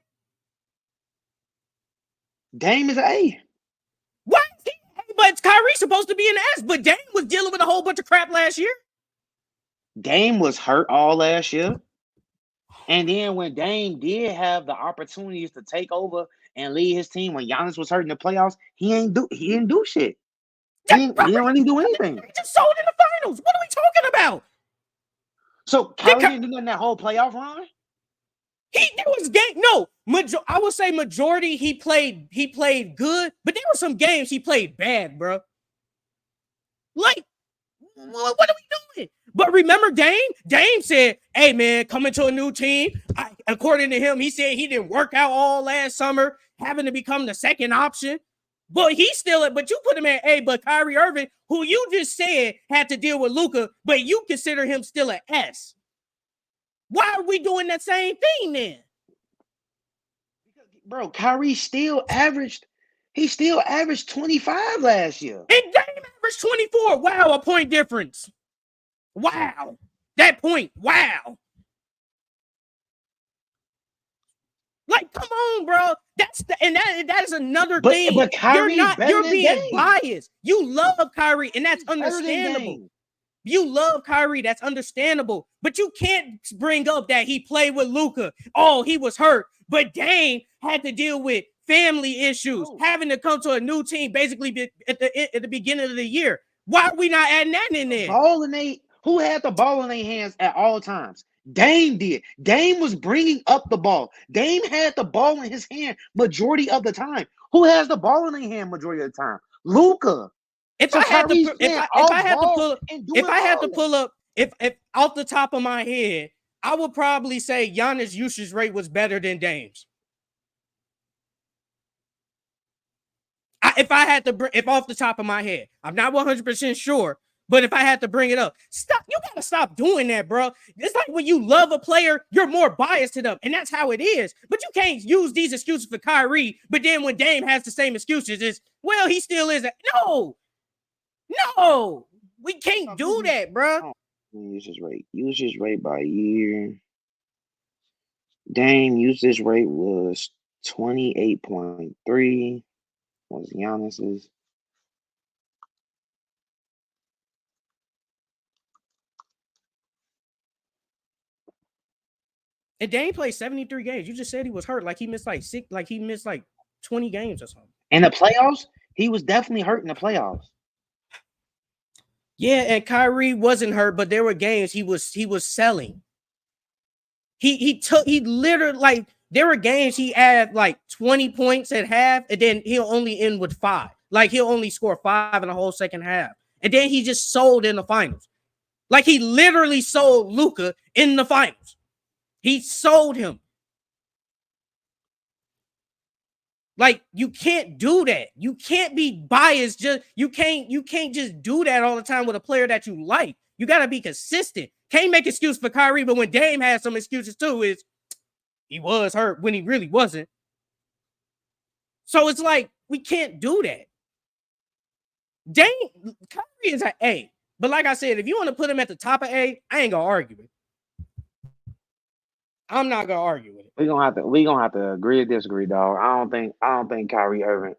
Dame is an A. What? But Kyrie's supposed to be an S, but Dame was dealing with a whole bunch of crap last year. Dame was hurt all last year. And then when Dame did have the opportunities to take over and lead his team when Giannis was hurt in the playoffs, he didn't do shit. He didn't really do anything. He just sold in the finals. What are we talking about? So Kyrie didn't do nothing that whole playoff run? I would say majority he played good, but there were some games he played bad, bro. Like, what are we doing? But remember Dame? Dame said, hey, man, coming to a new team. According to him, he said he didn't work out all last summer, having to become the second option. But but you put him at A. But Kyrie Irving, who you just said had to deal with Luka, but you consider him still an S. Why are we doing that same thing then? Bro, Kyrie still averaged 25 last year. And Dame averaged 24. Wow, a point difference. Wow. That point. Wow. Like, come on, bro. That is another thing. But Kyrie you're being biased. You love Kyrie, and that's understandable. You love Kyrie, that's understandable. But you can't bring up that he played with Luka. Oh, he was hurt. But Dame had to deal with family issues, having to come to a new team basically at the beginning of the year. Why are we not adding that in there? Who had the ball in their hands at all times? Dame did. Dame was bringing up the ball. Dame had the ball in his hand majority of the time. Who has the ball in their hand majority of the time? Luka. If I had to pull up off the top of my head, I would probably say Giannis' usage rate was better than Dame's. If off the top of my head, I'm not 100% sure, but if I had to bring it up, you gotta stop doing that, bro. It's like when you love a player, you're more biased to them, and that's how it is. But you can't use these excuses for Kyrie, but then when Dame has the same excuses, it's, well, he still is. No, we can't do that, bro. Usage rate by year. Dame usage rate was 28.3. Was Giannis's? And Dame played 73 games. You just said he was hurt, like he missed like 20 games or something. In the playoffs, he was definitely hurt in the playoffs. Yeah, and Kyrie wasn't hurt, but there were games he was selling. He literally, like, there were games he had like 20 points at half, and then he'll only end with 5. Like, he'll only score 5 in the whole second half. And then he just sold in the finals. Like, he literally sold Luka in the finals. He sold him. Like, you can't do that. You can't be biased. You can't just do that all the time with a player that you like. You got to be consistent. Can't make excuse for Kyrie, but when Dame has some excuses too, is he was hurt when he really wasn't. So it's like, we can't do that. Kyrie is an A. But like I said, if you want to put him at the top of A, I ain't gonna argue it. I'm not gonna argue with it. We gonna have to agree or disagree, dog. I don't think Kyrie Irving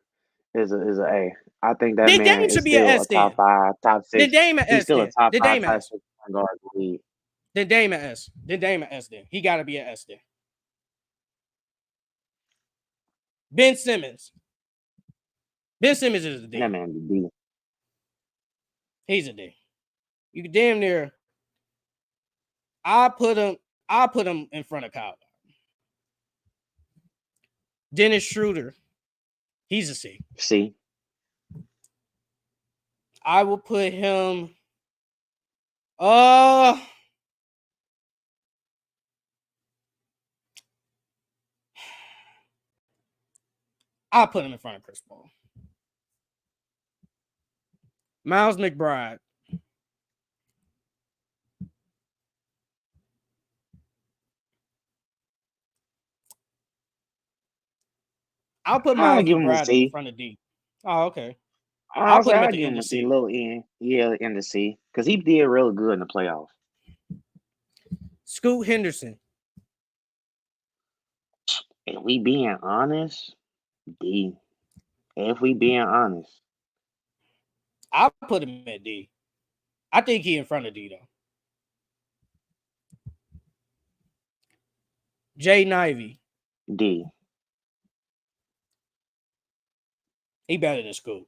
is a A. I think that man Dame is should be still an S a top 5, top 6. Then Dame an S. He's still a top 5, top 6 guard in the league. Then Dame an S. Then he gotta be an S then. Ben Simmons. Ben Simmons is a D. That man is a D. He's a D. You can damn near. I'll put him in front of Kyle. Dennis Schroeder. He's a C. C. I will put him. I'll put him in front of Chris Paul. Miles McBride. I'll put Miles McBride in front of D. Oh, okay. I'll put him at the end of C. Low end. Yeah, in the C. Because he did really good in the playoffs. Scoot Henderson. If we being honest, D. If we being honest. I'll put him at D. I think he in front of D, though. Jay Nivey. D. He better than Scoot.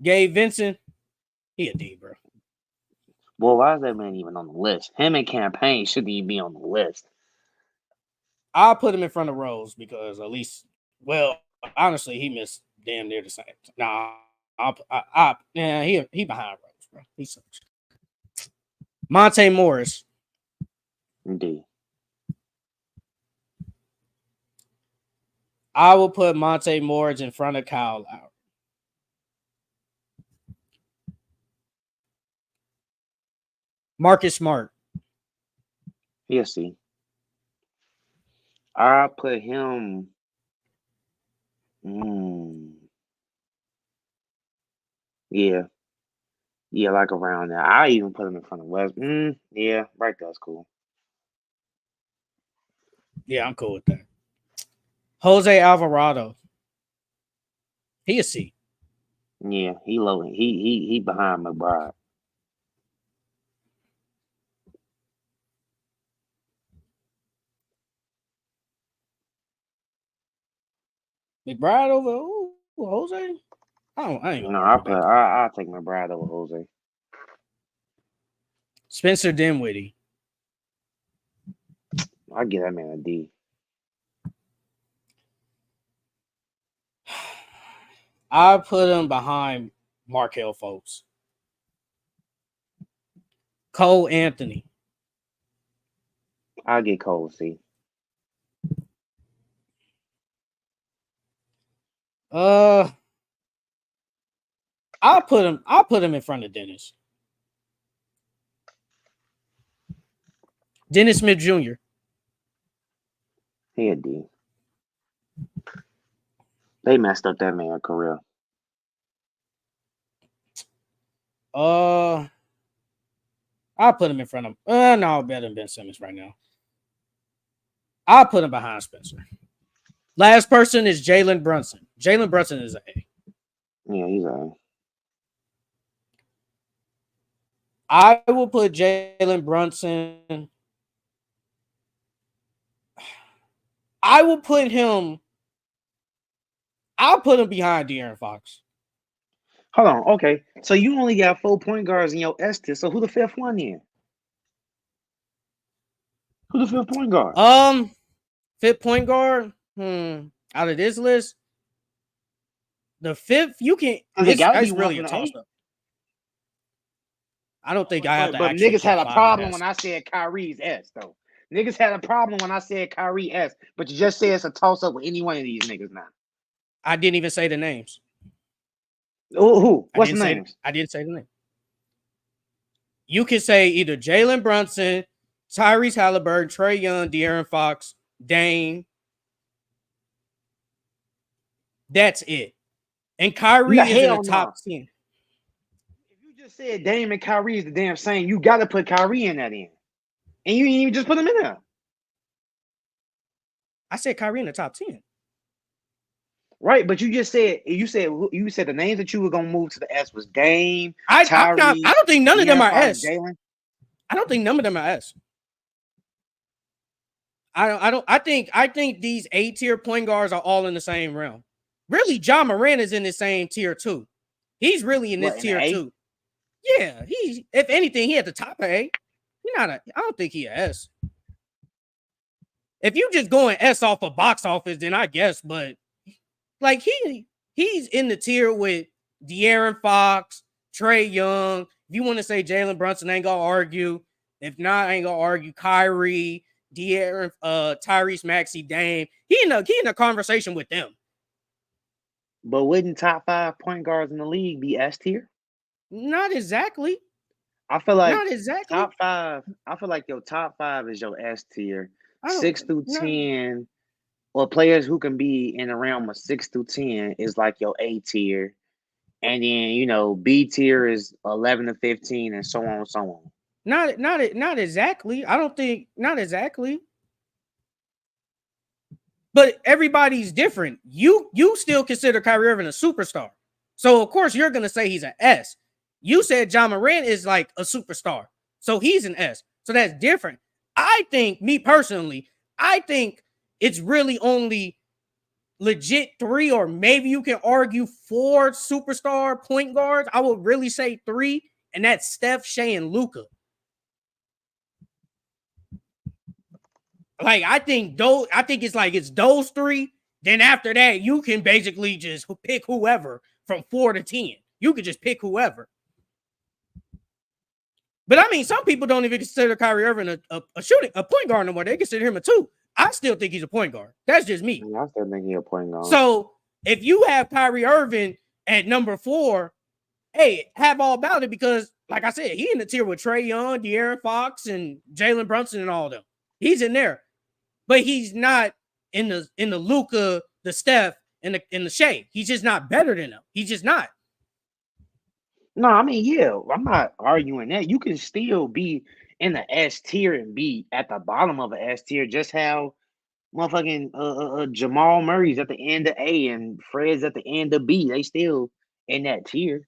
Gabe Vincent. He a D, bro. Well, why is that man even on the list? Him and Campaign shouldn't even be on the list. I'll put him in front of Rose because at least, well, honestly, he missed damn near the same. Nah, he behind Rose. bro. He sucks. Monte Morris. D. I will put Monte Morris in front of Kyle Lowry. Marcus Smart. He'll see. I put him. Yeah. Yeah, like around there. I even put him in front of West. Yeah, right. That's cool. Yeah, I'm cool with that. Jose Alvarado. He a C. Yeah, he low. He behind McBride. McBride over Jose. I ain't No, gonna argue that. I'll take McBride over Jose. Spencer Dinwiddie. I'll give that man a D. I put him behind Markelle Fultz. Cole Anthony. I'll get Cole C. I'll put him in front of Dennis. Dennis Smith Jr. He a D. They messed up that man's career. I'll put him in front of no, better than Ben Simmons right now. I'll put him behind Spencer. Last person is Jalen Brunson. Jalen Brunson is an A. Yeah, he's a. I will put Jalen Brunson. I'll put him behind De'Aaron Fox. Hold on. Okay. So you only got 4 point guards in your S tier. So who the fifth one in? Who the fifth point guard? Fifth point guard. Out of this list, the fifth, you can. It's really a toss up. I don't think I have to. But niggas had a problem when I said Kyrie's S though. Niggas had a problem when I said Kyrie S. But you just say it's a toss up with any one of these niggas now. I didn't even say the names. Who? What's the names? I didn't say the name. You can say either Jalen Brunson, Tyrese Halliburton, Trae Young, De'Aaron Fox, Dame. That's it. And Kyrie is in the top 10. If you just said Dame and Kyrie is the damn same, you got to put Kyrie in that in. And you didn't even just put him in there. I said Kyrie in the top 10. Right, but you said the names that you were gonna move to the S was Dame, Tyrese. I don't think none of them are S. Jalen. I don't think none of them are S. I think these A-tier point guards are all in the same realm. Really, John Moran is in the same tier too. He's really in this tier too. Yeah, if anything, he at the top of A. I don't think he a S. If you just going S off of box office, then I guess, but like he's in the tier with De'Aaron Fox, Trae Young. If you want to say Jalen Brunson, I ain't gonna argue. If not, I ain't gonna argue. Kyrie, De'Aaron, Tyrese Maxey, Dame. He in a conversation with them. But wouldn't top 5 point guards in the league be S tier? Not exactly. I feel like not exactly. Top 5. I feel like your top 5 is your S tier. 6 through 10. Well, players who can be in the realm of 6 through 10 is like your A tier. And then, B tier is 11 to 15 and so on and so on. Not exactly. I don't think, not exactly. But everybody's different. You still consider Kyrie Irving a superstar. So, of course, you're going to say he's an S. You said John Moran is like a superstar. So, he's an S. So, that's different. I think it's really only legit 3, or maybe you can argue 4 superstar point guards. I would really say 3, and that's Steph, Shea, and Luka. Like, I think it's those 3. Then after that, you can basically just pick whoever from 4 to 10. You could just pick whoever. But I mean, some people don't even consider Kyrie Irving a point guard no more. They consider him a two. I still think he's a point guard. That's just me. I still think he's a point guard. So if you have Kyrie Irving at number 4, hey, have all about it because, like I said, he in the tier with Trae Young, De'Aaron Fox, and Jalen Brunson and all of them. He's in there, but he's not in the Luka, the Steph, and the Shea. He's just not better than them. He's just not. No, I mean, yeah, I'm not arguing that. You can still be in the S tier and be at the bottom of an S tier, just how motherfucking Jamal Murray's at the end of A and Fred's at the end of B. They still in that tier.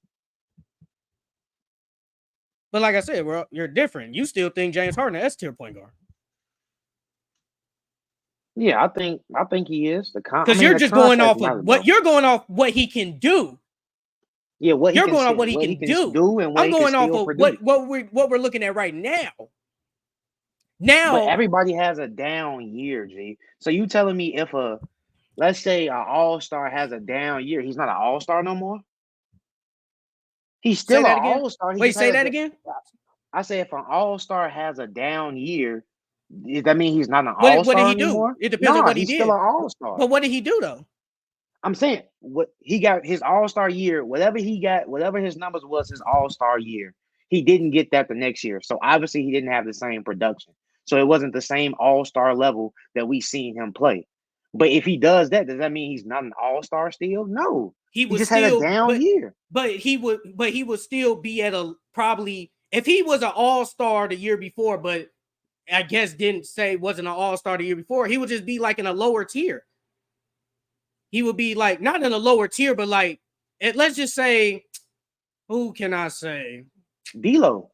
But like I said, well, you're different. You still think James Harden an S tier point guard? Yeah, I think he is. Because you're just going off of what you're going off what he can do. Yeah, what you're going off what he can do, and what I'm going off of produce. what we're looking at right now. Now, but everybody has a down year, G. So you telling me if let's say an all-star has a down year, he's not an all-star no more? He's still an all-star. Wait, say that again? I say if an all-star has a down year, does that mean he's not an all-star what did he anymore? do? It depends on what he did. He's still an all-star. But what did he do though? I'm saying what he got his all-star year, whatever he got, whatever his numbers was his all-star year. He didn't get that the next year. So obviously he didn't have the same production. So it wasn't the same all-star level that we seen him play. But if he does that mean he's not an all-star still? No. He just had a down year. But he would still be at a probably if he was an all-star the year before, but I guess wasn't an all-star the year before, he would just be like in a lower tier. He would be like not in a lower tier, but like let's just say, who can I say? D'Lo.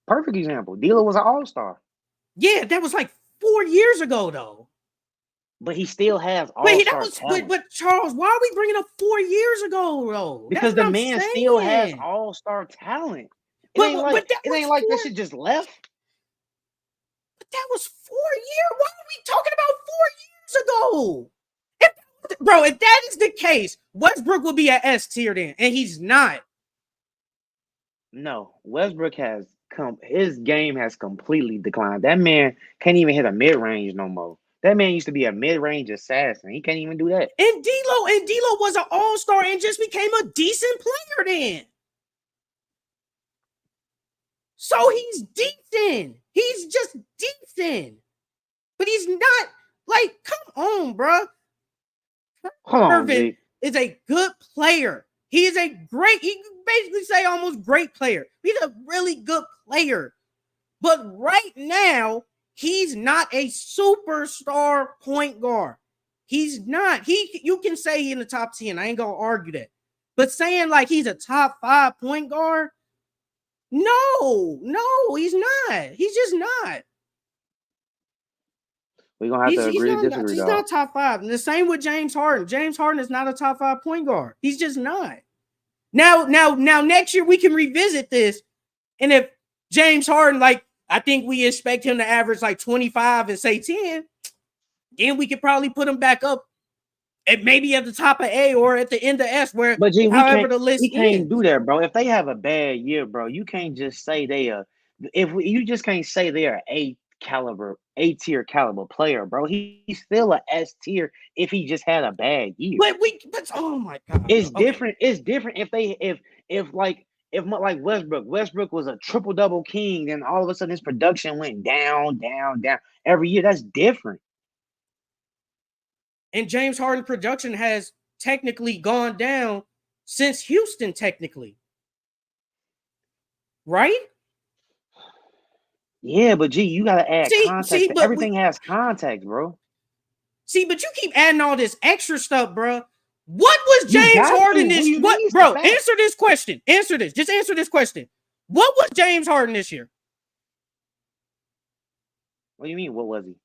Perfect example. D'Lo was an all-star. Yeah, that was like 4 years ago, though. But he still has all-star talent. But Charles, why are we bringing up 4 years ago, though? Because the man still has all-star talent. It ain't like that shit just left. But that was 4 years. Why are we talking about 4 years ago? If that is the case, Westbrook will be at S tier then, and he's not. No, Westbrook his game has completely declined. That man can't even hit a mid-range no more. That man used to be a mid-range assassin. He can't even do that. And D'Lo was an all-star and just became a decent player then. So he's decent. He's just decent. But he's not like, come on, bro. Irving is a good player. He is you can basically say almost great player. He's a really good player. But right now, he's not a superstar point guard. He's not. You can say he's in the top 10. I ain't going to argue that. But saying like he's a top 5 point guard, no, he's not. He's just not. We're going to have to agree to disagree. He's not top 5. And the same with James Harden. James Harden is not a top 5 point guard. He's just not. Now, next year we can revisit this. And if James Harden, like, I think we expect him to average like 25 and say 10, then we could probably put him back up at maybe at the top of A or at the end of S, where but G, we can't do that, bro. If they have a bad year, bro, you can't just say you just can't say they're A tier caliber player, bro. He's still a S tier if he just had a bad year. But oh my god, it's different. It's different if like Westbrook was a triple-double king, and all of a sudden his production went down every year. That's different. And James Harden's production has technically gone down since Houston, technically. Right? Yeah, but G, you gotta add context. Everything has context, bro. See, but you keep adding all this extra stuff, bro. What was James Harden bro? Answer this question. Answer this. Just answer this question. What was James Harden this year? What do you mean? What was he?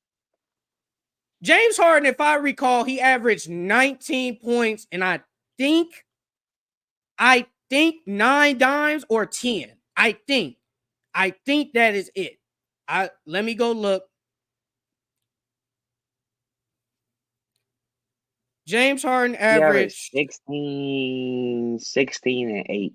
James Harden, if I recall, he averaged 19 points, and I think 9 dimes or 10. I think that is it. Let me go look. James Harden averaged 16, and 8.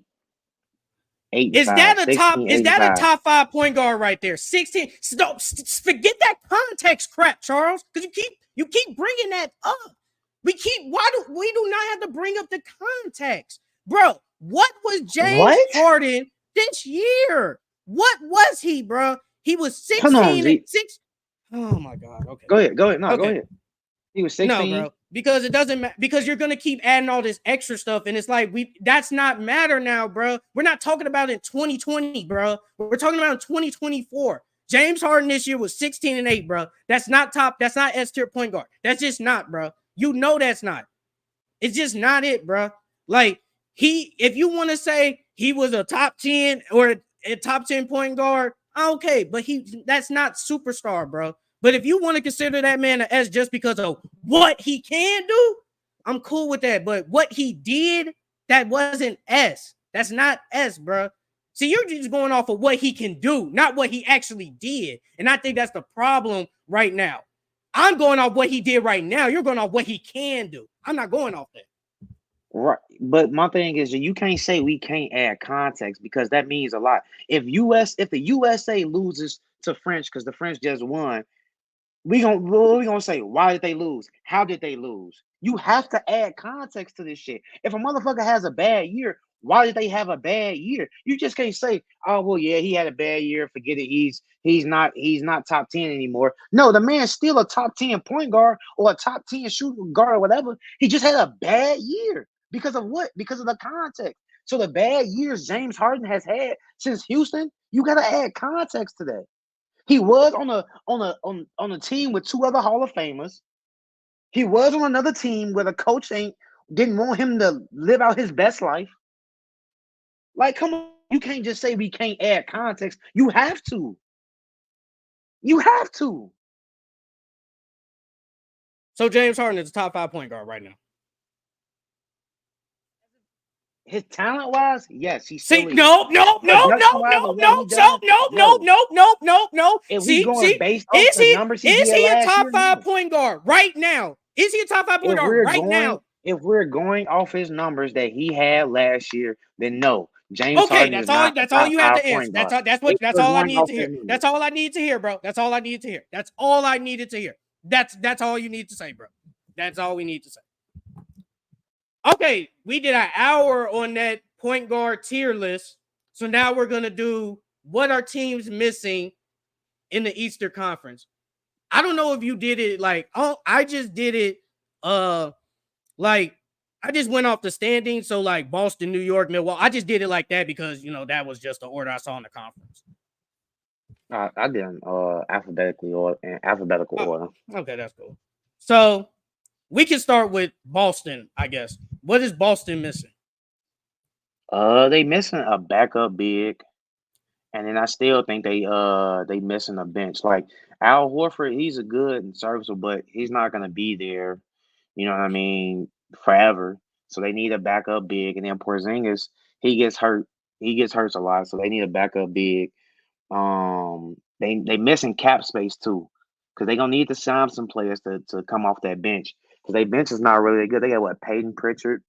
8 and Is 5, that a top? 16, Is 8 and that a 5. top 5 point guard right there? 16. Stop. Forget that context crap, Charles, because you keep bringing that up. Why do we do not have to bring up the context, bro? What was James What? Harden this year? What was he, bro? He was Come on, 16 and G. 6. Oh my god. Okay. Go ahead. Go ahead. No, go Okay. ahead. He was No, 16. bro, because it doesn't matter. Because you're gonna keep adding all this extra stuff, and it's like that's not matter now, bro. We're not talking about in 2020, bro. We're talking about in 2024. James Harden this year was 16 and 8, bro. That's not top. That's not S tier point guard. That's just not, bro. You know that's not. It's just not it, bro. Like if you want to say he was a top 10 or a top 10 point guard, okay, but that's not superstar, bro. But if you want to consider that man an S just because of what he can do, I'm cool with that. But what he did, that wasn't S. That's not S, bro. See, you're just going off of what he can do, not what he actually did. And I think that's the problem right now. I'm going off what he did right now. You're going off what he can do. I'm not going off that. Right. But my thing is, you can't say we can't add context because that means a lot. If the USA loses to French because the French just won, we gonna say, why did they lose? How did they lose? You have to add context to this shit. If a motherfucker has a bad year, why did they have a bad year? You just can't say, oh well, yeah, he had a bad year. Forget it. He's not top 10 anymore. No, the man's still a top 10 point guard or a top 10 shooting guard or whatever. He just had a bad year because of what? Because of the context. So the bad years James Harden has had since Houston, you gotta add context to that. He was on a team with two other Hall of Famers. He was on another team where the coach didn't want him to live out his best life. Like, come on, you can't just say we can't add context. You have to. You have to. So James Harden is a top 5 point guard right now. His talent wise, yes, he See, still is. no, Production wise and what he done, no. no. If we See, going based off the numbers he is did he a last top year, five no. point guard right now? Is he a top 5 point guard right now? If we're going off his numbers that he had last year, then no. James Okay, Harden is not a that's all top you have five to answer. point guard. If That's we're all I going need off to his hear. numbers. That's all I need to hear, bro. That's all I need to hear. That's all I needed to hear. That's all you need to say, bro. That's all we need to say. Okay, we did an hour on that point guard tier list. So now we're gonna do what are teams missing in the Eastern Conference. I don't know if you did it like, oh, I just did it like I just went off the standings. So like Boston, New York, Milwaukee. I just did it like that because that was just the order I saw in the conference. I did alphabetically or in alphabetical order. Okay, that's cool. So we can start with Boston, I guess. What is Boston missing? They missing a backup big, and then I still think they missing a bench. Like Al Horford, he's a good and serviceable, but he's not gonna be there. You know what I mean? Forever. So they need a backup big, and then Porzingis, he gets hurt. He gets hurt a lot, so they need a backup big. They missing cap space too, because they gonna need to sign some players to come off that bench. Because their bench is not really good. They got what Peyton Pritchard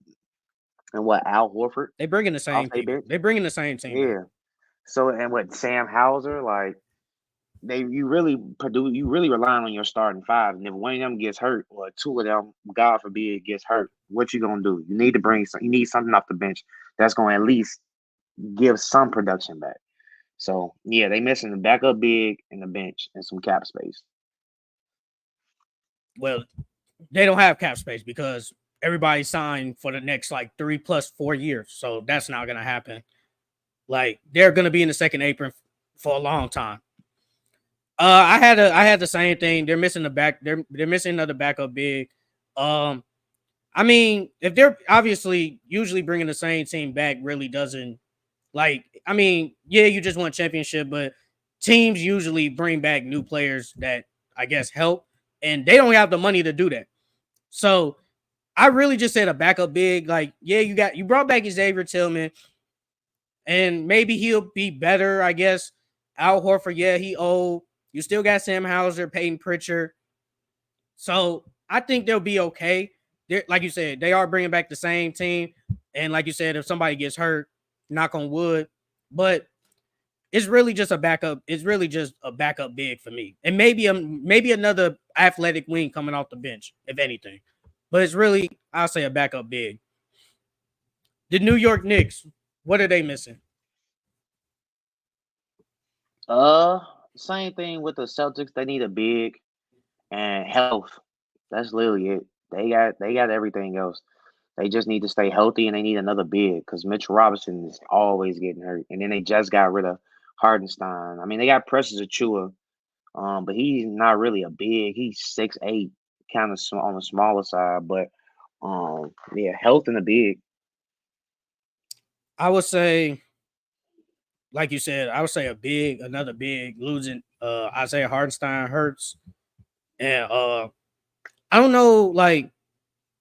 and what Al Horford They bringing the off same their people. bench. They bringing the same team back. Yeah. So and what Sam Hauser, like you really relying on your starting five. And if one of them gets hurt or two of them, God forbid, gets hurt, what you gonna do? You need to you need something off the bench that's gonna at least give some production back. So yeah, they missing the backup big and the bench and some cap space. Well, they don't have cap space because everybody signed for the next like 3 plus 4 years. So that's not gonna happen. Like they're gonna be in the second apron for a long time. I had the same thing. They're missing the back. They're missing another backup big. I mean, if they're obviously usually bringing the same team back, really doesn't like. I mean, yeah, you just won a championship, but teams usually bring back new players that I guess help, and they don't have the money to do that. So I really just said a backup big. Like, yeah, you brought back Xavier Tillman, and maybe he'll be better. I guess Al Horford, yeah, he old. You still got Sam Hauser, Peyton Pritchard. So I think they'll be okay. Like you said, they are bringing back the same team. And like you said, if somebody gets hurt, knock on wood, but it's really just a backup. It's really just a backup big for me, and maybe another athletic wing coming off the bench, if anything. But it's really, I'll say, a backup big. The New York Knicks, what are they missing? Uh, Same thing with the Celtics. They need a big and health. That's literally it. They got everything else. They just need to stay healthy and they need another big because Mitch Robinson is always getting hurt. And then they just got rid of Hardenstein. I mean, they got Precious Achua, but he's not really a big. He's 6'8", kind of on the smaller side. But yeah, health and a big. I would say, like you said, I would say another big losing. Isaiah Hardenstein hurts, and I don't know, like,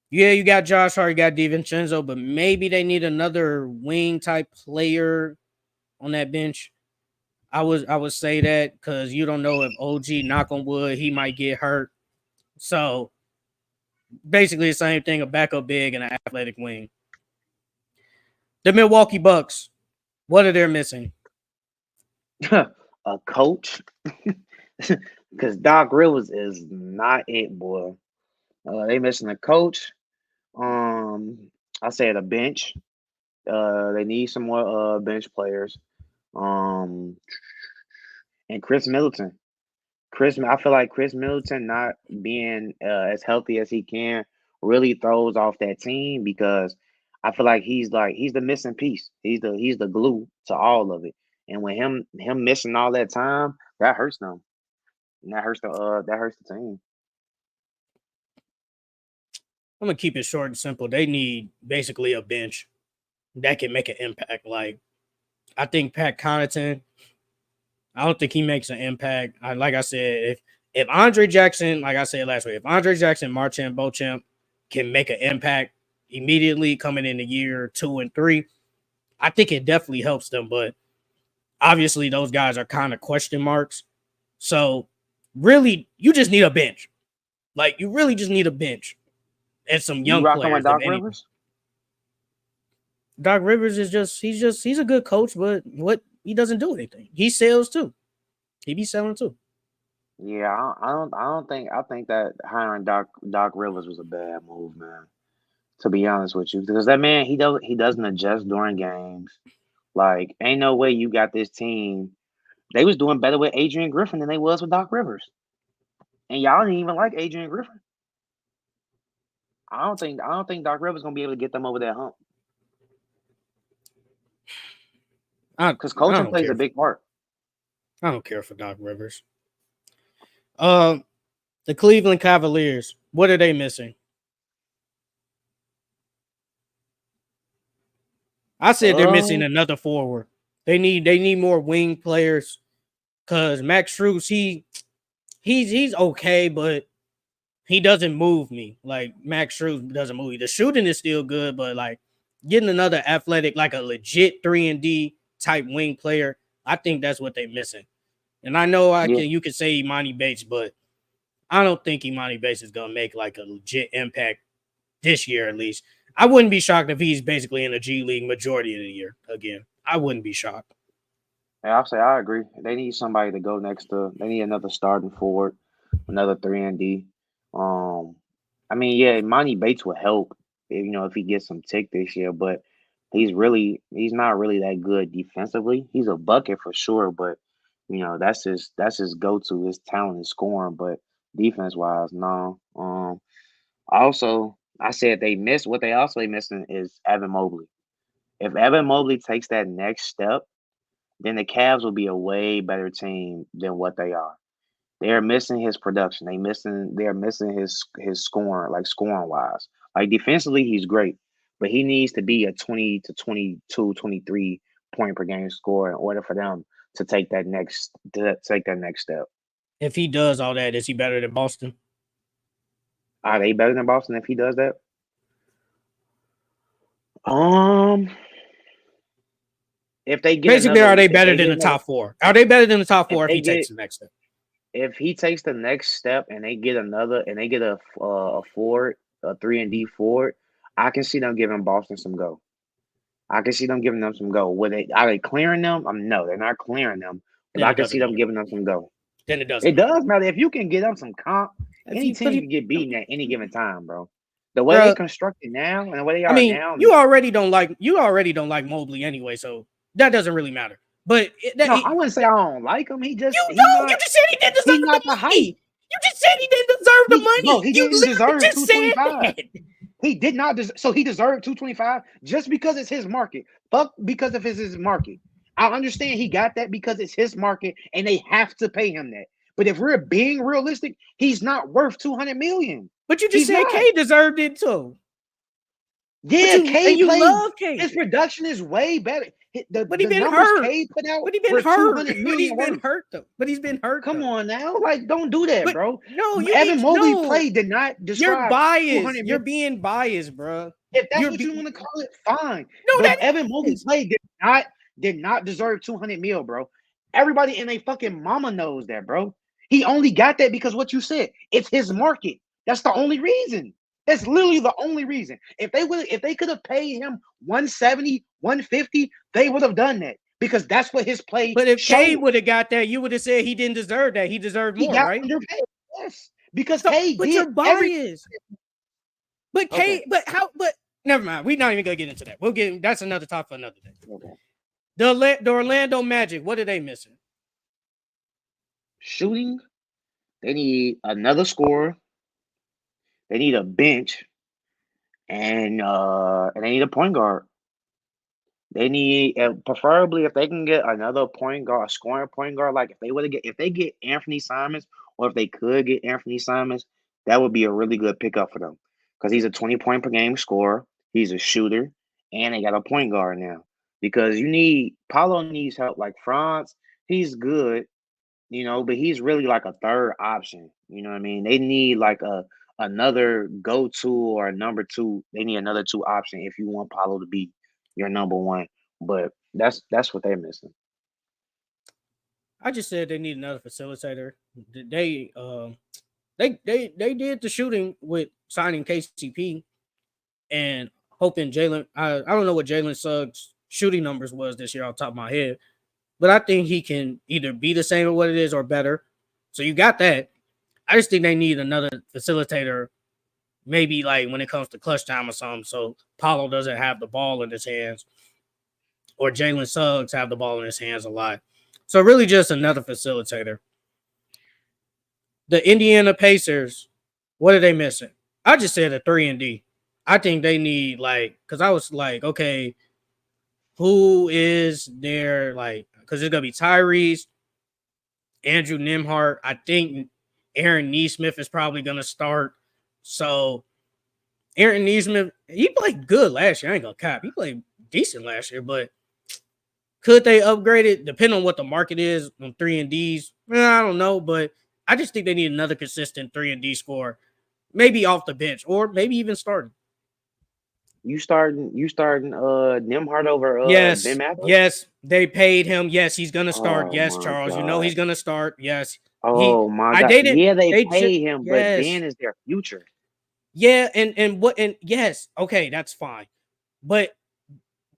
yeah, you got Josh Hart, you got DiVincenzo, but maybe they need another wing type player on that bench. I would say that because you don't know if OG, knock on wood, he might get hurt. So basically the same thing, a backup big and an athletic wing. The Milwaukee Bucks, what are they missing? A coach, because Doc Rivers is not it, boy. They missing a coach. Um, I said a bench. They need some more bench players. Um, and Chris Middleton. I feel like Chris Middleton not being as healthy as he can really throws off that team because I feel like he's the missing piece. He's the glue to all of it. And when him missing all that time, that hurts them. And that hurts the team. I'm gonna keep it short and simple. They need basically a bench that can make an impact. Like, I think Pat Connaughton, I don't think he makes an impact. Like I said, if Andre Jackson, like I said last week, if Andre Jackson, Marchand Beauchamp can make an impact immediately coming in the year 2 and 3, I think it definitely helps them. But obviously, those guys are kind of question marks. So really, you just need a bench. Like, you really just need a bench and some You young rocking with players, if Doc anything. Rivers? Doc Rivers is he's a good coach, but what, he doesn't do anything. He sells too. He be selling too. Yeah, I don't think I think that hiring Doc Rivers was a bad move, man. To be honest with you, because that man he doesn't adjust during games. Like, ain't no way you got this team. They was doing better with Adrian Griffin than they was with Doc Rivers, and y'all didn't even like Adrian Griffin. I don't think Doc Rivers gonna be able to get them over that hump I because I coaching don't plays a care. big part. I don't care for Doc Rivers. Uh, the Cleveland Cavaliers. What are they missing? I said they're missing Um, another forward. They need more wing players because Max Strus he's okay, but he doesn't move me like Max Strus doesn't move me. The shooting is still good, but like getting another athletic, like a legit 3 and D type wing player, I think that's what they're missing. And I know yeah, you could say Imani Bates, but I don't think Imani Bates is gonna make like a legit impact this year at least. I wouldn't be shocked if he's basically in the G League majority of the year again. I wouldn't be shocked. yeah, I'll say I agree. They need somebody to go next to. They need another starting forward, another 3 and D. Um, I mean, yeah, Monty Bates would help if he gets some tick this year, but he's not really that good defensively. He's a bucket for sure, but that's his go to. His talent is scoring, but defense wise, no. Also, I said they missed. What they also missing is Evan Mobley. If Evan Mobley takes that next step, then the Cavs will be a way better team than what they are. They're missing his production. They're missing his scoring, like scoring wise. Like defensively, he's great, but he needs to be a 20 to 22, 23 point per game scorer in order for them to take that next step. If he does all that, is he better than Boston? Are they better than Boston if he does that? Um, if they get Basically, another, are they if better they than get the another, top four? Are they better than the top if four if they he get takes the next step? if he takes the next step and they get another and they get a forward, a 3 and D forward, I can see them giving Boston some go. I can see them giving them some go. Are they clearing them? No, they're not clearing them. But Then I it can see doesn't them matter. giving them some go. Then it doesn't It matter. does matter if you can get them some comp. If Any you put team it, can get beaten at any given time, bro. The way they bro. constructed now and the way they I are mean, now, you already don't like Mobley anyway, so that doesn't really matter. But no, I wouldn't say I don't like him. you don't. You just said he didn't deserve He's the not the hype. money. You just said he didn't deserve the Bro, money. he You didn't literally deserve just said 225. that. He did not so he deserved 225 just because it's his market. Fuck because of his market. I understand he got that because it's his market and they have to pay him that. But if we're being realistic, he's not worth 200 million. But you just He's said not. K deserved it too. Yeah, K you played. love K. His production is way better. But he The been numbers hurt. K put out But he been were hurt. 200 But he's million been worth. hurt though. But he's been hurt Come though. on now, like don't do that, But bro. no, you Evan need to Mobley know. play did not You're describe biased. 200 You're million. being biased, bro. If that's what you want to call it, fine. No, But that Evan Mobley is. play did not deserve 200 mil, bro. Everybody in a fucking mama knows that, bro. He only got that because what you said. It's his market. That's the only reason. That's literally the only reason. If they could have paid him 170, 150, they would have done that because that's what his play But if K showed. would have got that, you would have said he didn't deserve that. He deserved He more, got right? underpaid. Yes. Because So, K but did you're every biased. But okay. K, but how? But never mind. We're not even gonna get into that. We'll get. That's another topic for another day. Okay. The Orlando Magic. What are they missing? Shooting. They need another scorer. They need a bench, and they need a point guard. They need preferably if they can get another point guard, a scoring point guard. Like if they get Anthony Simons, or if they could get Anthony Simons, that would be a really good pickup for them because he's a 20 point per game scorer. He's a shooter, and they got a point guard now. Because Paulo needs help. Like Franz, he's good, but he's really like a third option. You know what I mean? They need like another go-to or a number two. They need another two option if you want Paulo to be your number one. But that's what they're missing. I just said they need another facilitator. They did the shooting with signing KCP and hoping Jalen. I don't know what Jalen Suggs' shooting numbers was this year off the top of my head, but I think he can either be the same at what it is or better. So you got that. I just think they need another facilitator, maybe like when it comes to clutch time or something. So Paulo doesn't have the ball in his hands, or Jalen Suggs have the ball in his hands a lot. So really just another facilitator. The Indiana Pacers, what are they missing? I just said a 3-and-D. I think they need because I was like, okay, who is there? Because it's gonna be Tyrese, Andrew Nembhard. I think Aaron Nesmith is probably gonna start. So Aaron Nesmith, he played good last year. I ain't gonna cap. He played decent last year, but could they upgrade it? Depending on what the market is on 3-and-Ds. I don't know, but I just think they need another consistent 3-and-D scorer, maybe off the bench or maybe even starting. You starting Nembhard over Ben Mathurin? Yes, they paid him. Yes, he's gonna start. Oh Yes, my Charles, you know god. he's gonna start. Yes, Oh my I god. dated. Yeah, they They pay him, but yes, Ben is their future. yeah, and yes, okay, that's fine, but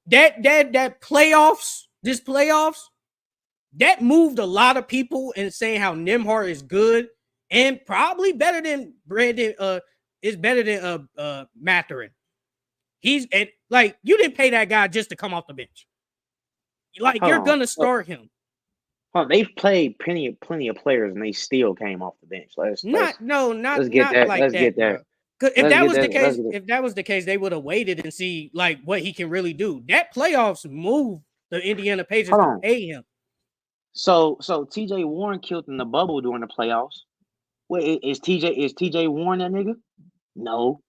that this playoffs, that moved a lot of people in saying how Nembhard is good and probably better than Brandon. Is better than Mathurin. He's like you didn't pay that guy just to come off the bench. Like Hold you're on. gonna start him. They've played plenty of players and they still came off the bench. Let's Not get that. like Let's that, get that. bro. If Let's that get was the that. case, they would have waited and see like what he can really do. That playoffs move the Indiana Pacers Hold to on. pay him. So TJ Warren killed in the bubble during the playoffs. Wait, is TJ Warren that nigga? No.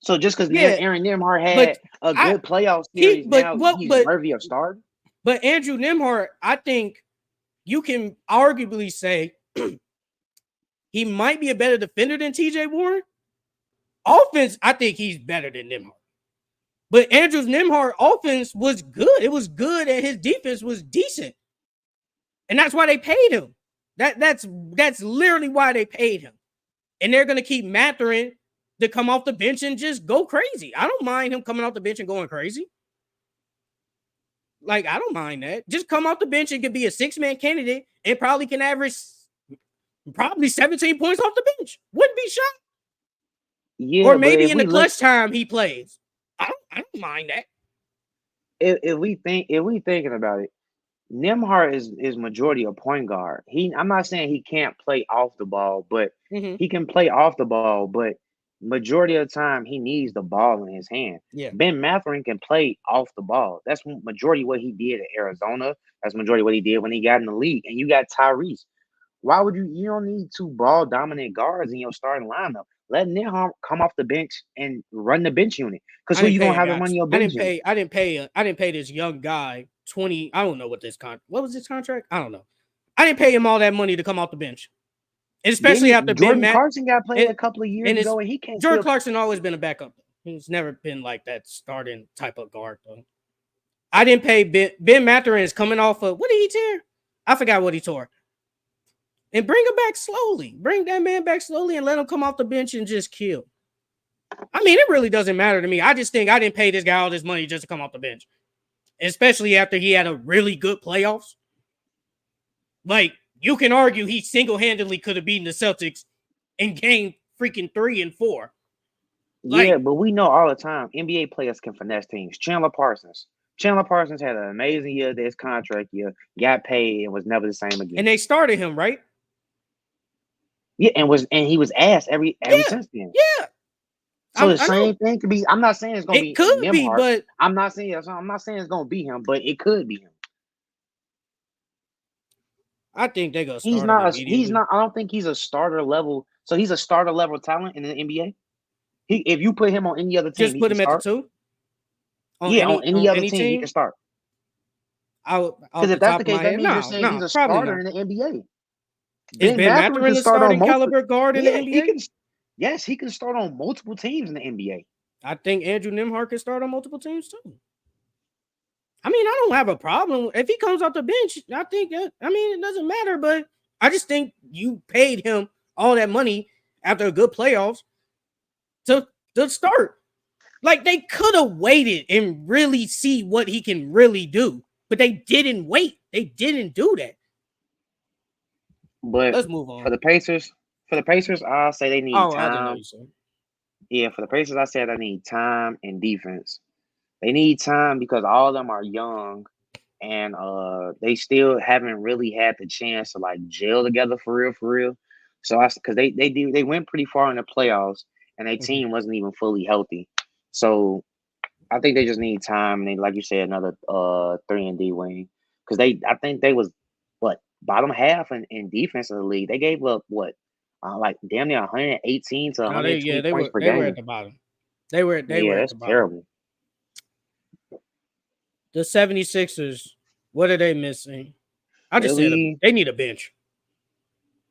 So just because Yeah, Aaron Nembhard had but a good playoff series, now he's worthy of starting? But Andrew Nembhard, I think you can arguably say he might be a better defender than TJ Warren. Offense, I think he's better than Nembhard. But Andrew Nembhard offense was good. It was good, and his defense was decent. And that's why they paid him. That's literally why they paid him. And they're gonna keep Mathurin to come off the bench and just go crazy. I don't mind him coming off the bench and going crazy. Like, I don't mind that. Just come off the bench and could be a 6-man candidate and probably can average probably 17 points off the bench. Wouldn't be shocked. Yeah, Or but maybe if in we the look, clutch time he plays. I don't mind that. if we thinking about it, Nimhart is majority a point guard. I'm not saying he can't play off the ball, but Mm-hmm. he can play off the ball. But majority of the time, he needs the ball in his hand. Yeah. Ben Mathurin can play off the ball. That's majority what he did at Arizona. That's majority what he did when he got in the league. And you got Tyrese. Why would you don't need two ball dominant guards in your starting lineup? Let Nimhart come off the bench and run the bench unit. Because I who didn't you pay gonna a have to guy. run your bench unit? I didn't pay this young guy 20. I don't know what what was this contract? I don't know. I didn't pay him all that money to come off the bench. And especially after Jordan Clarkson got played and, a couple of years and it's ago, and he can't Jordan still. Clarkson always been a backup. He's never been like that starting type of guard though. I didn't pay Ben Mathurin is coming off of what did he tear? I forgot what he tore. And bring him back slowly. Bring that man back slowly and let him come off the bench and just kill. I mean, it really doesn't matter to me. I just think I didn't pay this guy all this money just to come off the bench, especially after he had a really good playoffs. Like, you can argue he single-handedly could have beaten the Celtics in game freaking 3 and 4. Like, Yeah, but we know all the time NBA players can finesse teams. Chandler Parsons had an amazing year this contract year, got paid, and was never the same again. And they started him, right? Yeah, and he was asked every since then. Yeah. So the same thing could be. I'm not saying it's gonna be. It could be, Nimhart. but I'm not saying it's gonna be him, but it could be him. I think they're gonna start He's him not. immediately. He's not. I don't think he's a starter level. So he's a starter level talent in the NBA. If you put him on any other team, Just put him at the 2. On any other team, he can start. Because if that's the case, that means you're saying he's a starter in the NBA. Is Ben Mathurin a starting caliber guard in the NBA? Yes, he can start on multiple teams in the NBA. I think Andrew Nimhart can start on multiple teams too. I mean, I don't have a problem if he comes off the bench. I think that. I mean, it doesn't matter, but I just think you paid him all that money after a good playoffs to start. Like, they could have waited and really see what he can really do, but they didn't wait. They didn't do that. But let's move on. For the Pacers, I'll say they need time. I didn't know you said. Yeah, for the Pacers, I said I need time and defense. They need time because all of them are young, and they still haven't really had the chance to like gel together for real. So because they went pretty far in the playoffs, and their team wasn't even fully healthy. So I think they just need time. And they, like you said, another 3-and-D wing because I think they was bottom half in defense of the league. They gave up like damn near 118 to 120 points per game. They were at the bottom. They were at the bottom. Terrible. The 76ers, what are they missing? I just said they need a bench.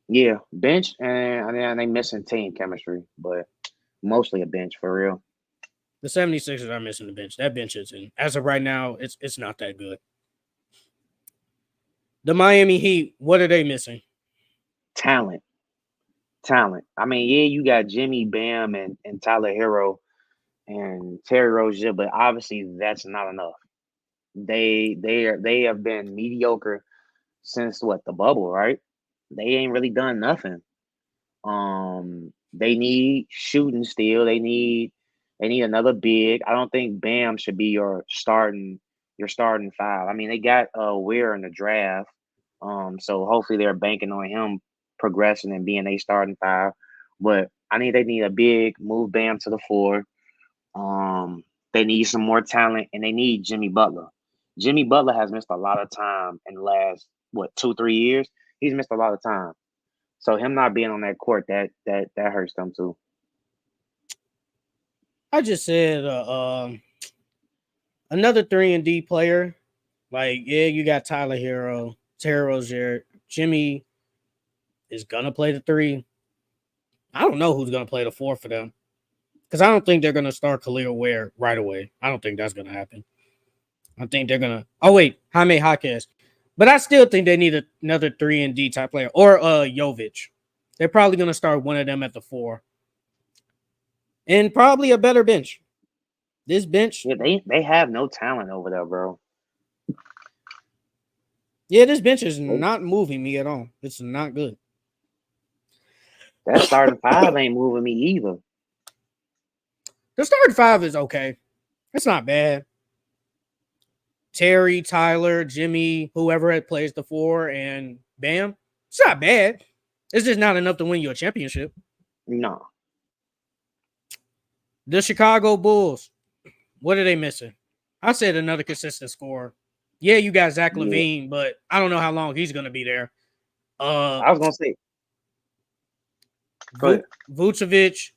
Yeah, bench, and they missing team chemistry, but mostly a bench for real. The 76ers are missing the bench. That bench isn't. As of right now, it's not that good. The Miami Heat, what are they missing? Talent. I mean, yeah, you got Jimmy, Bam, and Tyler Hero and Terry Rozier, but obviously that's not enough. They have been mediocre since the bubble, right? They ain't really done nothing. They need shooting still. They need another big. I don't think Bam should be your starting 5. I mean, they got Weir in the draft. So hopefully they're banking on him progressing and being a starting 5. But they need a big, move Bam to the 4. They need some more talent, and they need Jimmy Butler. Jimmy Butler has missed a lot of time in the last 2-3 years. He's missed a lot of time. So him not being on that court, that hurts them too. I just said another 3-and-D player. Like, yeah, you got Tyler Hero, Terry Rozier, Jimmy is gonna play the 3. I don't know who's gonna play the 4 for them. Because I don't think they're gonna start Khalil Ware right away. I don't think that's gonna happen. I think they're gonna Jaime Jaquez. But I still think they need another 3-and-D type player. Or Jovic. They're probably gonna start one of them at the 4. And probably a better bench. This bench. Yeah, they have no talent over there, bro. Yeah, this bench is They- not moving me at all. It's not good. That starting five ain't moving me either. The starting five is okay. It's not bad. Terry, Tyler, Jimmy, whoever had plays the four, and Bam. It's not bad. It's just not enough to win you a championship. No, The Chicago Bulls, what are they missing? I said another consistent scorer. Yeah, you got Zach yeah. Levine, but I don't know how long he's gonna be there. Uh, I was gonna say, go ahead. Vucevic.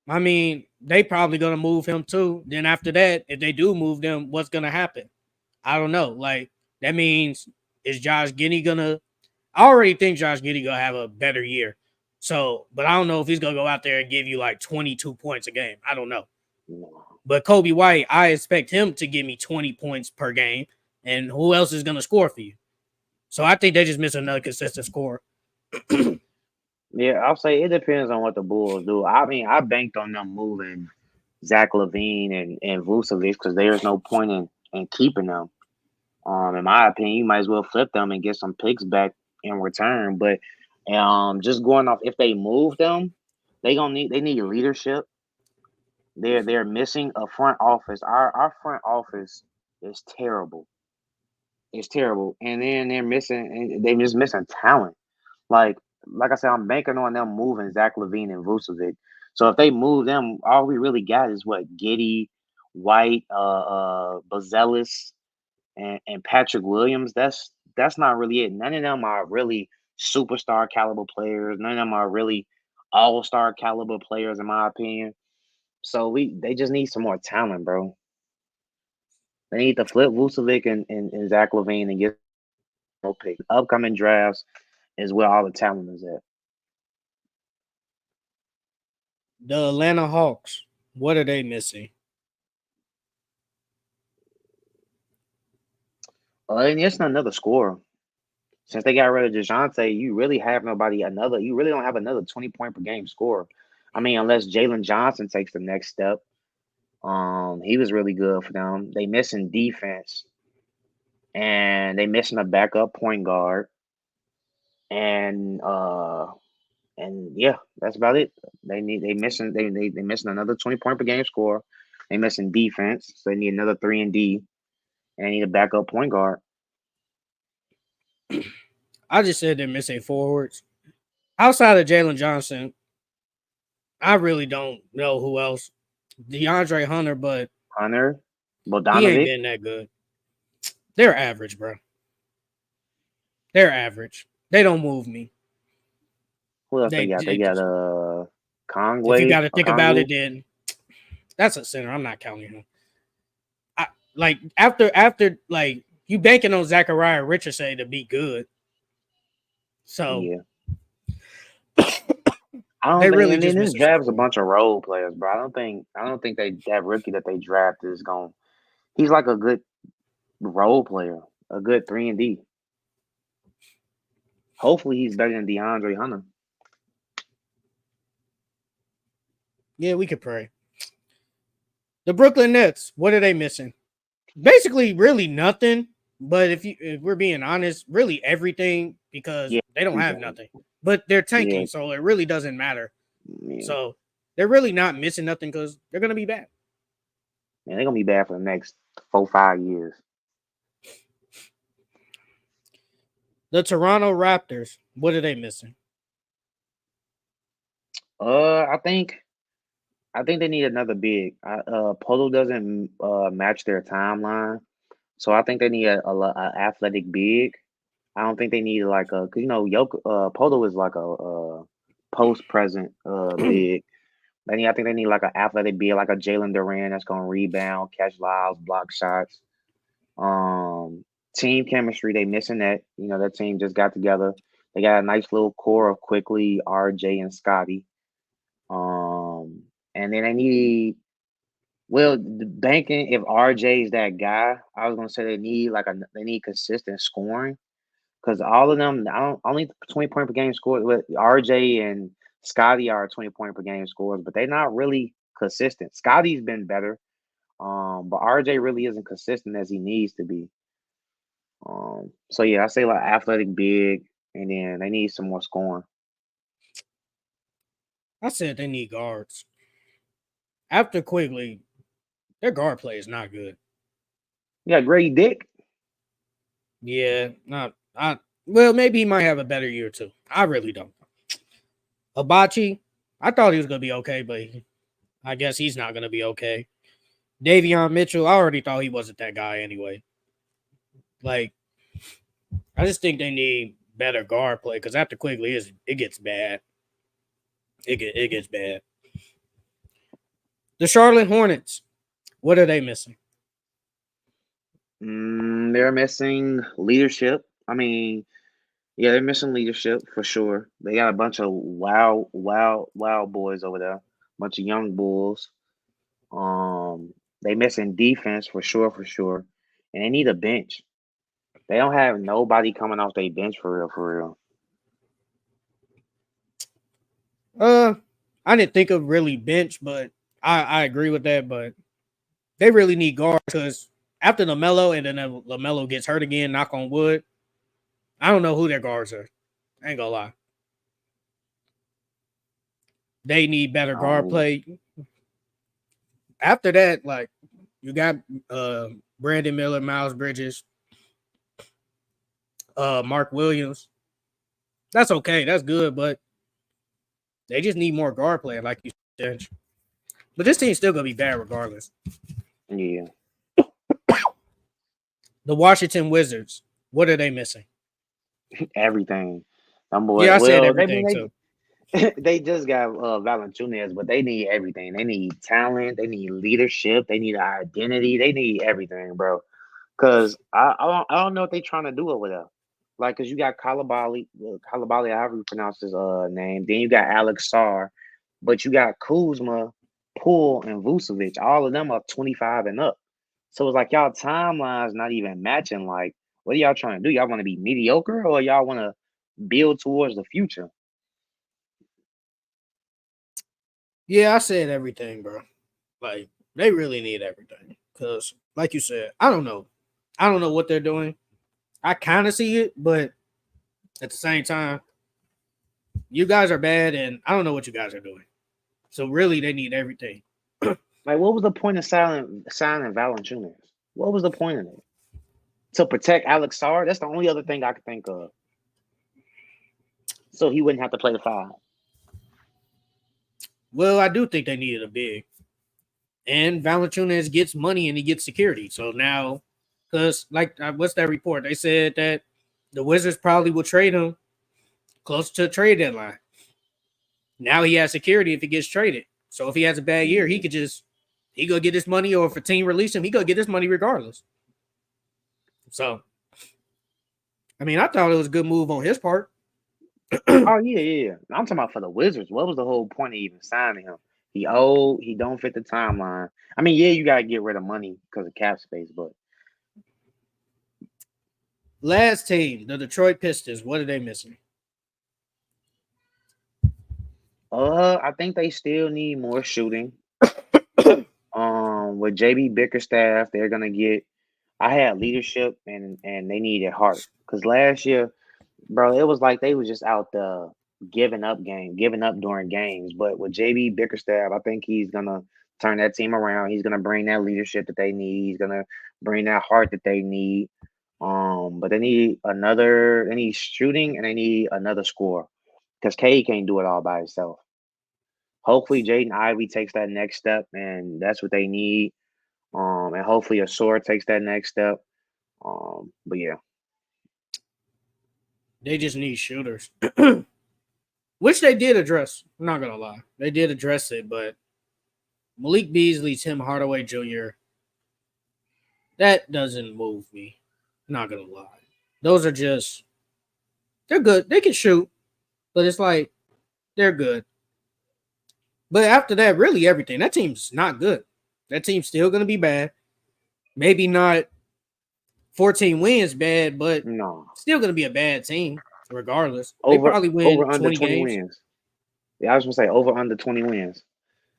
I mean, they probably gonna move him too. Then after that, if they do move them, what's gonna happen? I don't know. Like that means is Josh Giddey gonna? I already think Josh Giddey gonna have a better year. So, but I don't know if he's gonna go out there and give you like 22 points a game. I don't know. No. But Kobe White, I expect him to give me 20 points per game. And who else is gonna score for you? So I think they just miss another consistent score. Yeah, I'll say it depends on what the Bulls do. I mean, I banked on them moving Zach Levine and Vucevic because there's no point in keeping them. In my opinion, you might as well flip them and get some picks back in return. But just going off, if they move them, they need leadership. They're missing a front office. Our front office is terrible. It's terrible, and then they're just missing talent. Like like I said, I'm banking on them moving Zach Levine and Vucevic. So if they move them, all we really got is what Giddy, White, Bazelis, and Patrick Williams. That's not really it. None of them are really superstar caliber players. None of them are really all star caliber players, in my opinion. So they just need some more talent, bro. They need to flip Vucevic and Zach Levine and get more picks. Upcoming drafts is where all the talent is at. The Atlanta Hawks, what are they missing? And it's another scorer. Since they got rid of DeJounte, you really have nobody another. You really don't have another 20 point per game scorer. I mean, unless Jalen Johnson takes the next step. He was really good for them. They missing defense, and they missing a backup point guard, and yeah, that's about it. They missing another 20 point per game score. They missing defense, so they need another 3 and D, and they need a backup point guard. I just said they're missing forwards. Outside of Jalen Johnson, I really don't know who else. DeAndre Hunter, but Hunter, he ain't Bogdanovic. been that good. They're average, bro. They're average. They don't move me. Who else they They, got? They they got just, if you got Conway to or think about it, Congu. then that's a center. I'm not counting him. Like after like you banking on Zachariah Richardson to be good. So Yeah, I don't they think. really And then just this miss a draft is a score. bunch of role players, bro. I don't think they that rookie that they drafted is going. He's like a good role player, a good 3 and D. Hopefully, he's better than DeAndre Hunter. Yeah, we could pray. The Brooklyn Nets, what are they missing? Basically, really nothing. But if we're being honest, really everything because Yeah, they don't have everything. nothing. But they're Yeah, tanking, so it really doesn't matter. yeah. So they're really not missing nothing because they're gonna be bad. Man, they're gonna be bad for the next 4 5 years. The Toronto Raptors, what are they missing? I think they need another big. Polo doesn't match their timeline, so I think they need a athletic big. I don't think they need like a, cause Polo is like a post present big. I think they need like an athletic big, like a Jalen Duran that's gonna rebound, catch lives, block shots. Um, Team chemistry, they missing that. That team just got together. They got a nice little core of Quickly, RJ, and Scotty. And then they need, well, the banking. If RJ is that guy, I was gonna say they need consistent scoring because all of them, I don't only 20 point per game score. With RJ and Scotty are 20 point per game scores, but they're not really consistent. Scotty's been better, but RJ really isn't consistent as he needs to be. So yeah, I say like athletic big, and then they need some more scoring. I said they need guards. After Quigley, their guard play is not good. Yeah, Grady Dick. Yeah, not I. Well, maybe he might have a better year too. I really don't. Hibachi, I thought he was gonna be okay, but I guess he's not gonna be okay. Davion Mitchell, I already thought he wasn't that guy anyway. Like, I just think they need better guard play because after Quigley, it gets bad. It gets bad. The Charlotte Hornets, what are they missing? They're missing leadership. I mean, yeah, they're missing leadership for sure. They got a bunch of wild boys over there, bunch of young bulls. They missing defense for sure, and they need a bench. They don't have nobody coming off their bench for real. Uh, I didn't think of really bench, but I agree with that. But they really need guards because after LaMelo and then LaMelo gets hurt again, knock on wood, I don't know who their guards are. I ain't gonna lie. They need better guard Um, play. After that, like you got Brandon Miller, Miles Bridges, Mark Williams. That's okay. That's good, but they just need more guard play, like you said. But this team's still gonna be bad regardless. yeah, The Washington Wizards. What are they missing? everything. Boy, Yeah, I said well, everything too. they just got Valanciunas, but they need everything. They need talent. They need leadership. They need identity. They need everything, bro. Cause I don't know what they trying to do over there. Like, cause you got Kalabali, however you pronounce his name. Then you got Alex Sarr, but you got Kuzma, Poole, and Vucevic. All of them are 25 and up. So it's like y'all timelines not even matching. Like, what are y'all trying to do? Y'all want to be mediocre or y'all want to build towards the future? Yeah, I said everything, bro. Like they really need everything. Cause like you said, I don't know. I don't know what they're doing. I kind of see it, but at the same time, you guys are bad and I don't know what you guys are doing. So really they need everything. Like, what was the point of signing Valanciunas? What was the point of it? To protect Alex Sarr? That's the only other thing I could think of. So he wouldn't have to play the five. Well, I do think they needed a big. And Valanciunas gets money and he gets security. So now, because like what's that report? They said that the Wizards probably will trade him close to the trade deadline. Now he has security if he gets traded. So if he has a bad year, he go get his money, or if a team release him, he go get his money regardless. So I mean, I thought it was a good move on his part. Oh yeah. I'm talking about for the Wizards. What was the whole point of even signing him? He old. He don't fit the timeline. I mean, yeah, you gotta get rid of money because of cap space, but Last team, the Detroit Pistons. What are they missing? I think they still need more shooting. With JB Bickerstaff, they're gonna get. I had leadership and they needed heart because last year, bro, it was like they was just out the giving up during games. But with JB Bickerstaff, I think he's gonna turn that team around. He's gonna bring that leadership that they need. He's gonna bring that heart that they need. But they need shooting and they need another score because K can't do it all by himself. Hopefully, Jaden Ivey takes that next step, and that's what they need. And hopefully, a sword takes that next step. But yeah, They just need shooters, which they did address. I'm not gonna lie, they did address it, but Malik Beasley, Tim Hardaway Jr. That doesn't move me. I'm not gonna lie. Those are just they're good. They can shoot, but it's like they're good. But after that, really everything. That team's not good. That team's still gonna be bad. Maybe not 14 wins bad, but no still gonna be a bad team regardless. They over probably win over under 20 20 games. wins. Yeah, I was gonna say over under 20 wins.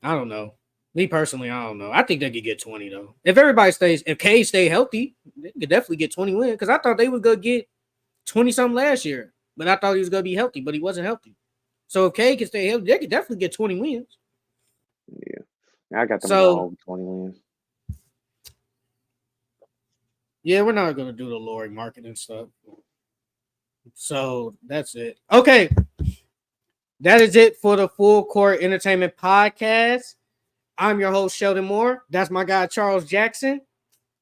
I don't know. Me personally, I don't know. I think they could get 20 though. If everybody stays, if K stay healthy, they could definitely get 20 wins because I thought they was gonna get 20 something last year, but I thought he was gonna be healthy, but he wasn't healthy. So if K can stay healthy, they could definitely get 20 wins. Yeah. I got them So going over 20 wins. yeah, we're not gonna do the Lori marketing stuff. So that's it. Okay. That is it for the Full Court Entertainment Podcast. I'm your host, Sheldon Moore. That's my guy, Charles Jackson.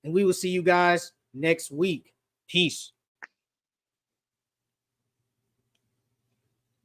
And we will see you guys next week. Peace.